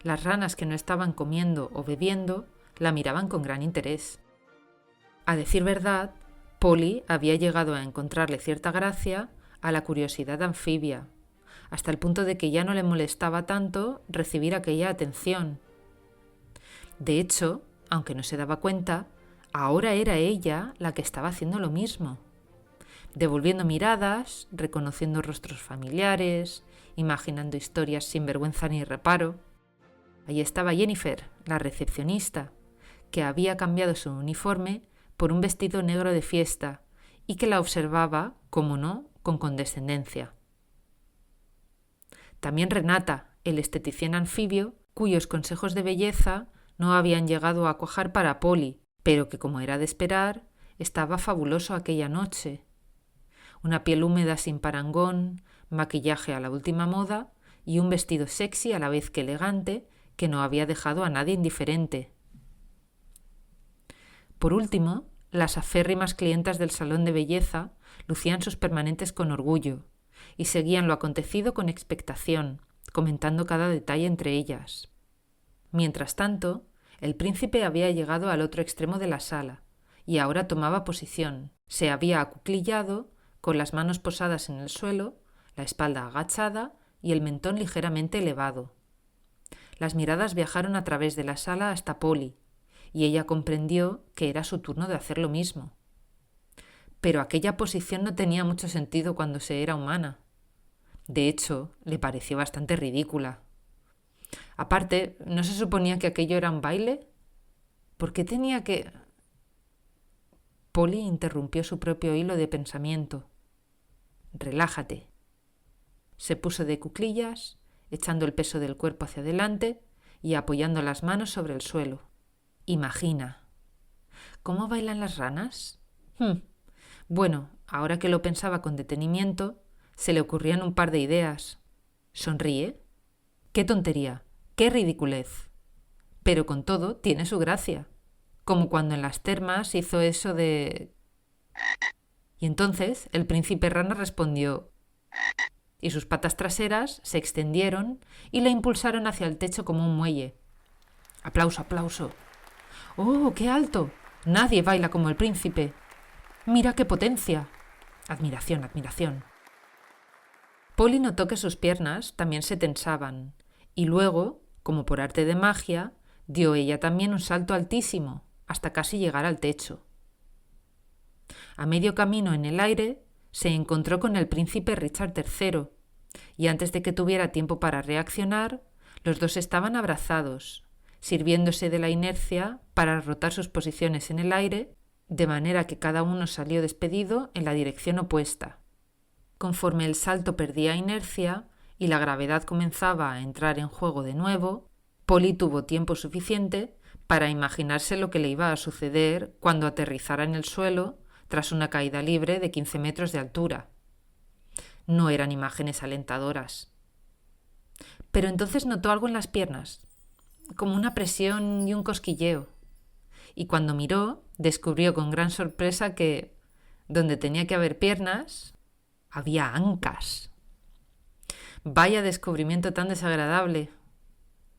Las ranas que no estaban comiendo o bebiendo la miraban con gran interés. A decir verdad, Polly había llegado a encontrarle cierta gracia a la curiosidad anfibia, hasta el punto de que ya no le molestaba tanto recibir aquella atención. De hecho, aunque no se daba cuenta, ahora era ella la que estaba haciendo lo mismo, devolviendo miradas, reconociendo rostros familiares, imaginando historias sin vergüenza ni reparo. Allí estaba Jennifer, la recepcionista, que había cambiado su uniforme por un vestido negro de fiesta y que la observaba, como no, con condescendencia. También Renata, el esteticien anfibio, cuyos consejos de belleza no habían llegado a cuajar para Polly, pero que, como era de esperar, estaba fabuloso aquella noche. Una piel húmeda sin parangón, maquillaje a la última moda y un vestido sexy a la vez que elegante que no había dejado a nadie indiferente. Por último, las aférrimas clientas del salón de belleza lucían sus permanentes con orgullo y seguían lo acontecido con expectación, comentando cada detalle entre ellas. Mientras tanto, el príncipe había llegado al otro extremo de la sala y ahora tomaba posición. Se había acuclillado, con las manos posadas en el suelo, la espalda agachada y el mentón ligeramente elevado. Las miradas viajaron a través de la sala hasta Polly, y ella comprendió que era su turno de hacer lo mismo. Pero aquella posición no tenía mucho sentido cuando se era humana. De hecho, le pareció bastante ridícula. Aparte, ¿no se suponía que aquello era un baile? ¿Por qué tenía que...? Polly interrumpió su propio hilo de pensamiento. Relájate. Se puso de cuclillas, echando el peso del cuerpo hacia adelante y apoyando las manos sobre el suelo. Imagina. ¿Cómo bailan las ranas? Bueno, ahora que lo pensaba con detenimiento, se le ocurrían un par de ideas. ¿Sonríe? ¡Qué tontería! ¡Qué ridiculez! Pero con todo tiene su gracia. Como cuando en las termas hizo eso de... Y entonces el príncipe rana respondió, y sus patas traseras se extendieron y le impulsaron hacia el techo como un muelle. ¡Aplauso, aplauso! ¡Oh, qué alto! Nadie baila como el príncipe. ¡Mira qué potencia! Admiración, admiración. Polly notó que sus piernas también se tensaban, y luego, como por arte de magia, dio ella también un salto altísimo, hasta casi llegar al techo. A medio camino en el aire, se encontró con el príncipe Richard III, y antes de que tuviera tiempo para reaccionar, los dos estaban abrazados, sirviéndose de la inercia para rotar sus posiciones en el aire, de manera que cada uno salió despedido en la dirección opuesta. Conforme el salto perdía inercia y la gravedad comenzaba a entrar en juego de nuevo, Polly tuvo tiempo suficiente para imaginarse lo que le iba a suceder cuando aterrizara en el suelo tras una caída libre de 15 metros de altura. No eran imágenes alentadoras. Pero entonces notó algo en las piernas, como una presión y un cosquilleo. Y cuando miró, descubrió con gran sorpresa que, donde tenía que haber piernas, había ancas. Vaya descubrimiento tan desagradable,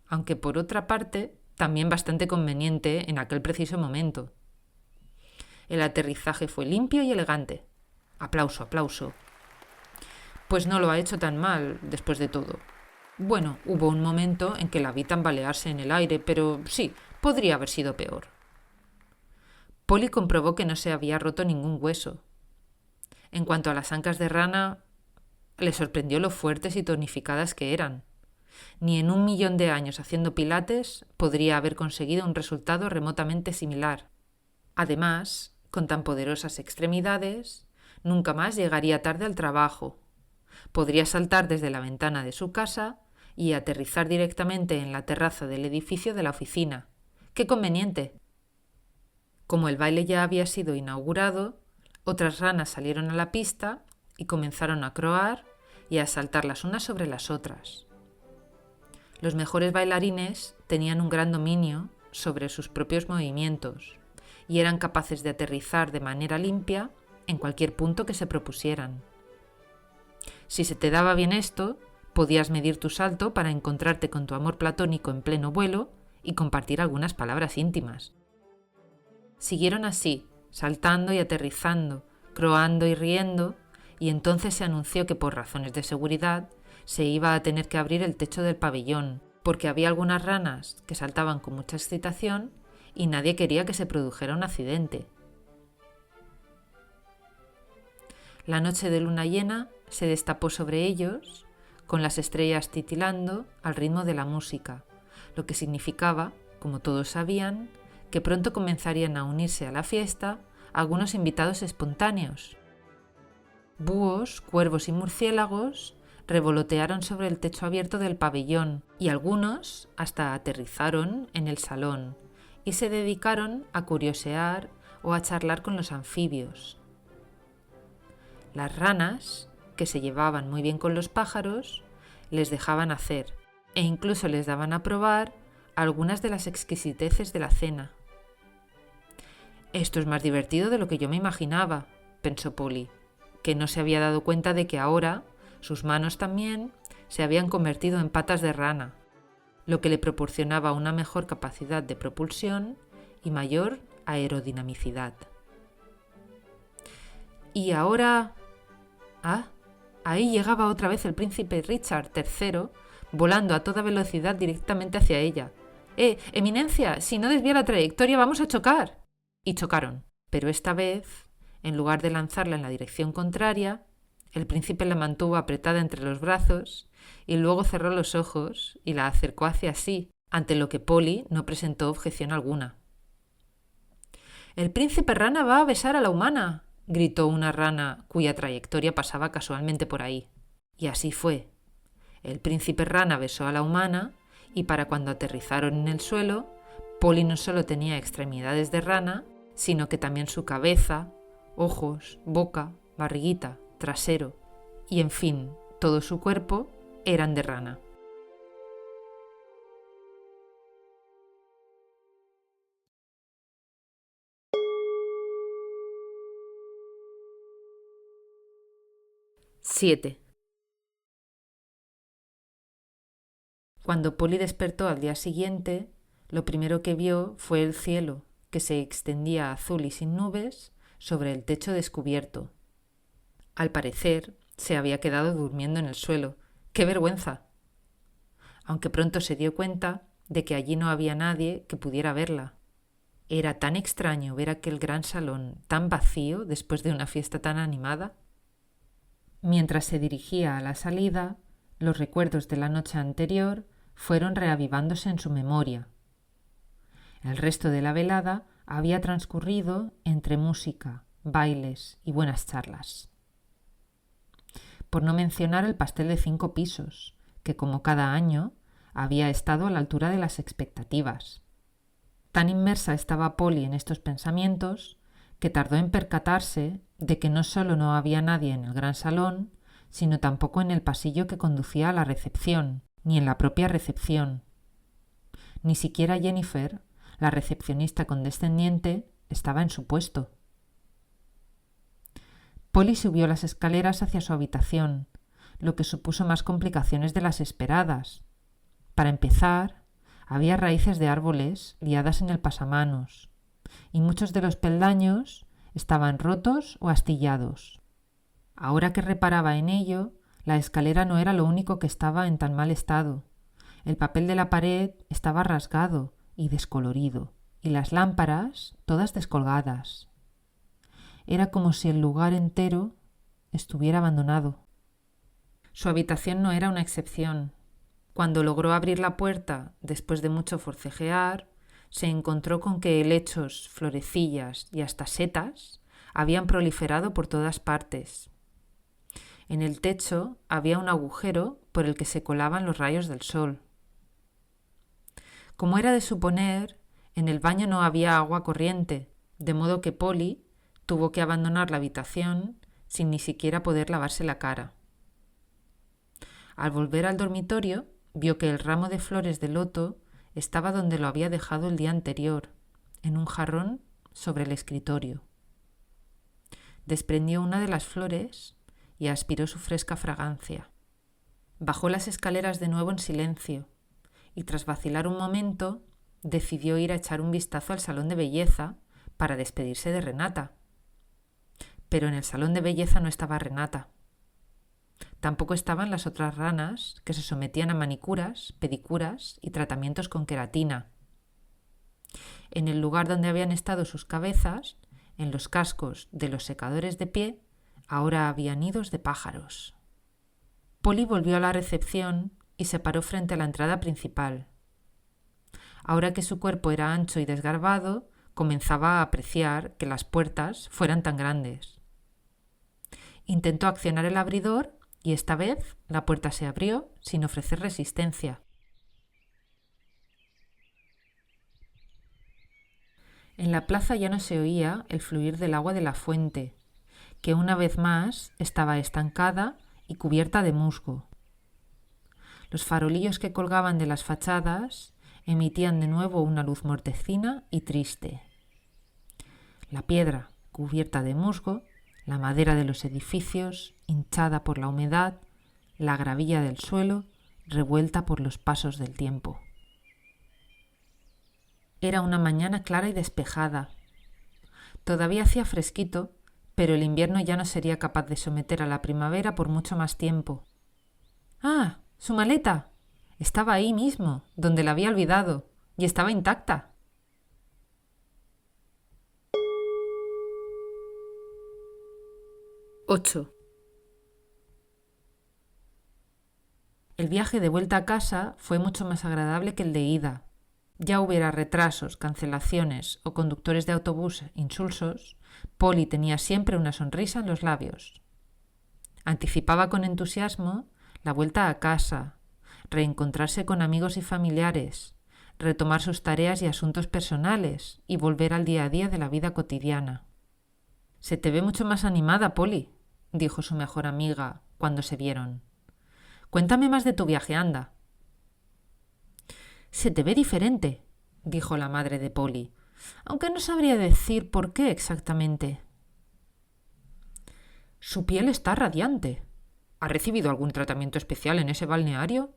aunque por otra parte también bastante conveniente en aquel preciso momento. El aterrizaje fue limpio y elegante. Aplauso, aplauso. Pues no lo ha hecho tan mal, después de todo. Bueno, hubo un momento en que la vi tambalearse en el aire, pero sí, Podría haber sido peor. Polly comprobó que no se había roto ningún hueso. En cuanto a las ancas de rana, le sorprendió lo fuertes y tonificadas que eran. Ni en 1.000.000 de años haciendo pilates podría haber conseguido un resultado remotamente similar. Además, con tan poderosas extremidades, nunca más llegaría tarde al trabajo. Podría saltar desde la ventana de su casa y aterrizar directamente en la terraza del edificio de la oficina. ¡Qué conveniente! Como el baile ya había sido inaugurado, otras ranas salieron a la pista y comenzaron a croar y a saltar las unas sobre las otras. Los mejores bailarines tenían un gran dominio sobre sus propios movimientos y eran capaces de aterrizar de manera limpia en cualquier punto que se propusieran. Si se te daba bien esto, podías medir tu salto para encontrarte con tu amor platónico en pleno vuelo y compartir algunas palabras íntimas. Siguieron así, saltando y aterrizando, croando y riendo, y entonces se anunció que por razones de seguridad se iba a tener que abrir el techo del pabellón, porque había algunas ranas que saltaban con mucha excitación y nadie quería que se produjera un accidente. La noche de luna llena se destapó sobre ellos, con las estrellas titilando al ritmo de la música, lo que significaba, como todos sabían, que pronto comenzarían a unirse a la fiesta algunos invitados espontáneos. Búhos, cuervos y murciélagos revolotearon sobre el techo abierto del pabellón y algunos hasta aterrizaron en el salón y se dedicaron a curiosear o a charlar con los anfibios. Las ranas, que se llevaban muy bien con los pájaros, les dejaban hacer e incluso les daban a probar algunas de las exquisiteces de la cena. «Esto es más divertido de lo que yo me imaginaba», pensó Polly, que no se había dado cuenta de que ahora sus manos también se habían convertido en patas de rana, lo que le proporcionaba una mejor capacidad de propulsión y mayor aerodinamicidad. Y ahora... ahí llegaba otra vez el príncipe Richard III, volando a toda velocidad directamente hacia ella. Eminencia, si no desvía la trayectoria vamos a chocar». Y chocaron, pero esta vez, en lugar de lanzarla en la dirección contraria, el príncipe la mantuvo apretada entre los brazos y luego cerró los ojos y la acercó hacia sí, ante lo que Polly no presentó objeción alguna. «El príncipe rana va a besar a la humana», gritó una rana cuya trayectoria pasaba casualmente por ahí. Y así fue. El príncipe rana besó a la humana y para cuando aterrizaron en el suelo, Polly no solo tenía extremidades de rana, sino que también su cabeza, ojos, boca, barriguita, trasero y, en fin, todo su cuerpo eran de rana. ¡7! Cuando Polly despertó al día siguiente, lo primero que vio fue el cielo, que se extendía azul y sin nubes sobre el techo descubierto. Al parecer, se había quedado durmiendo en el suelo. ¡Qué vergüenza! Aunque pronto se dio cuenta de que allí no había nadie que pudiera verla. Era tan extraño ver aquel gran salón tan vacío después de una fiesta tan animada. Mientras se dirigía a la salida, los recuerdos de la noche anterior fueron reavivándose en su memoria. El resto de la velada había transcurrido entre música, bailes y buenas charlas. Por no mencionar el pastel de 5 pisos, que como cada año había estado a la altura de las expectativas. Tan inmersa estaba Polly en estos pensamientos que tardó en percatarse de que no solo no había nadie en el gran salón, sino tampoco en el pasillo que conducía a la recepción, ni en la propia recepción. Ni siquiera Jennifer, la recepcionista condescendiente, estaba en su puesto. Polly subió las escaleras hacia su habitación, lo que supuso más complicaciones de las esperadas. Para empezar, había raíces de árboles liadas en el pasamanos, y muchos de los peldaños estaban rotos o astillados. Ahora que reparaba en ello, la escalera no era lo único que estaba en tan mal estado. El papel de la pared estaba rasgado y descolorido, y las lámparas todas descolgadas. Era como si el lugar entero estuviera abandonado. Su habitación no era una excepción. Cuando logró abrir la puerta, después de mucho forcejear, se encontró con que helechos, florecillas y hasta setas habían proliferado por todas partes. En el techo había un agujero por el que se colaban los rayos del sol. Como era de suponer, en el baño no había agua corriente, de modo que Polly tuvo que abandonar la habitación sin ni siquiera poder lavarse la cara. Al volver al dormitorio, vio que el ramo de flores de loto estaba donde lo había dejado el día anterior, en un jarrón sobre el escritorio. Desprendió una de las flores y aspiró su fresca fragancia. Bajó las escaleras de nuevo en silencio y tras vacilar un momento decidió ir a echar un vistazo al salón de belleza para despedirse de Renata. Pero en el salón de belleza no estaba Renata. Tampoco estaban las otras ranas que se sometían a manicuras, pedicuras y tratamientos con queratina. En el lugar donde habían estado sus cabezas, en los cascos de los secadores de pie, ahora había nidos de pájaros. Polly volvió a la recepción y se paró frente a la entrada principal. Ahora que su cuerpo era ancho y desgarbado, comenzaba a apreciar que las puertas fueran tan grandes. Intentó accionar el abridor y esta vez la puerta se abrió sin ofrecer resistencia. En la plaza ya no se oía el fluir del agua de la fuente, que una vez más estaba estancada y cubierta de musgo. Los farolillos que colgaban de las fachadas emitían de nuevo una luz mortecina y triste. La piedra, cubierta de musgo, la madera de los edificios, hinchada por la humedad, la gravilla del suelo, revuelta por los pasos del tiempo. Era una mañana clara y despejada. Todavía hacía fresquito, pero el invierno ya no sería capaz de someter a la primavera por mucho más tiempo. ¡Ah! ¡Su maleta! Estaba ahí mismo, donde la había olvidado, y estaba intacta. ¡8! El viaje de vuelta a casa fue mucho más agradable que el de ida. Ya hubiera retrasos, cancelaciones o conductores de autobús insulsos, Polly tenía siempre una sonrisa en los labios. Anticipaba con entusiasmo la vuelta a casa, reencontrarse con amigos y familiares, retomar sus tareas y asuntos personales y volver al día a día de la vida cotidiana. «Se te ve mucho más animada, Polly», dijo su mejor amiga cuando se vieron. «Cuéntame más de tu viaje, anda». «Se te ve diferente», dijo la madre de Polly, aunque no sabría decir por qué exactamente. «Su piel está radiante. ¿Ha recibido algún tratamiento especial en ese balneario?»,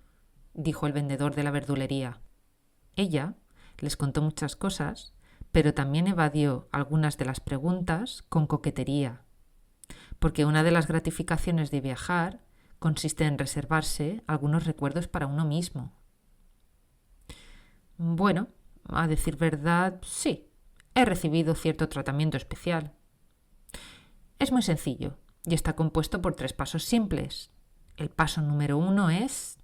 dijo el vendedor de la verdulería. Ella les contó muchas cosas, pero también evadió algunas de las preguntas con coquetería, porque una de las gratificaciones de viajar consiste en reservarse algunos recuerdos para uno mismo. «Bueno, a decir verdad, sí, he recibido cierto tratamiento especial. Es muy sencillo y está compuesto por 3 pasos simples. El paso número 1 es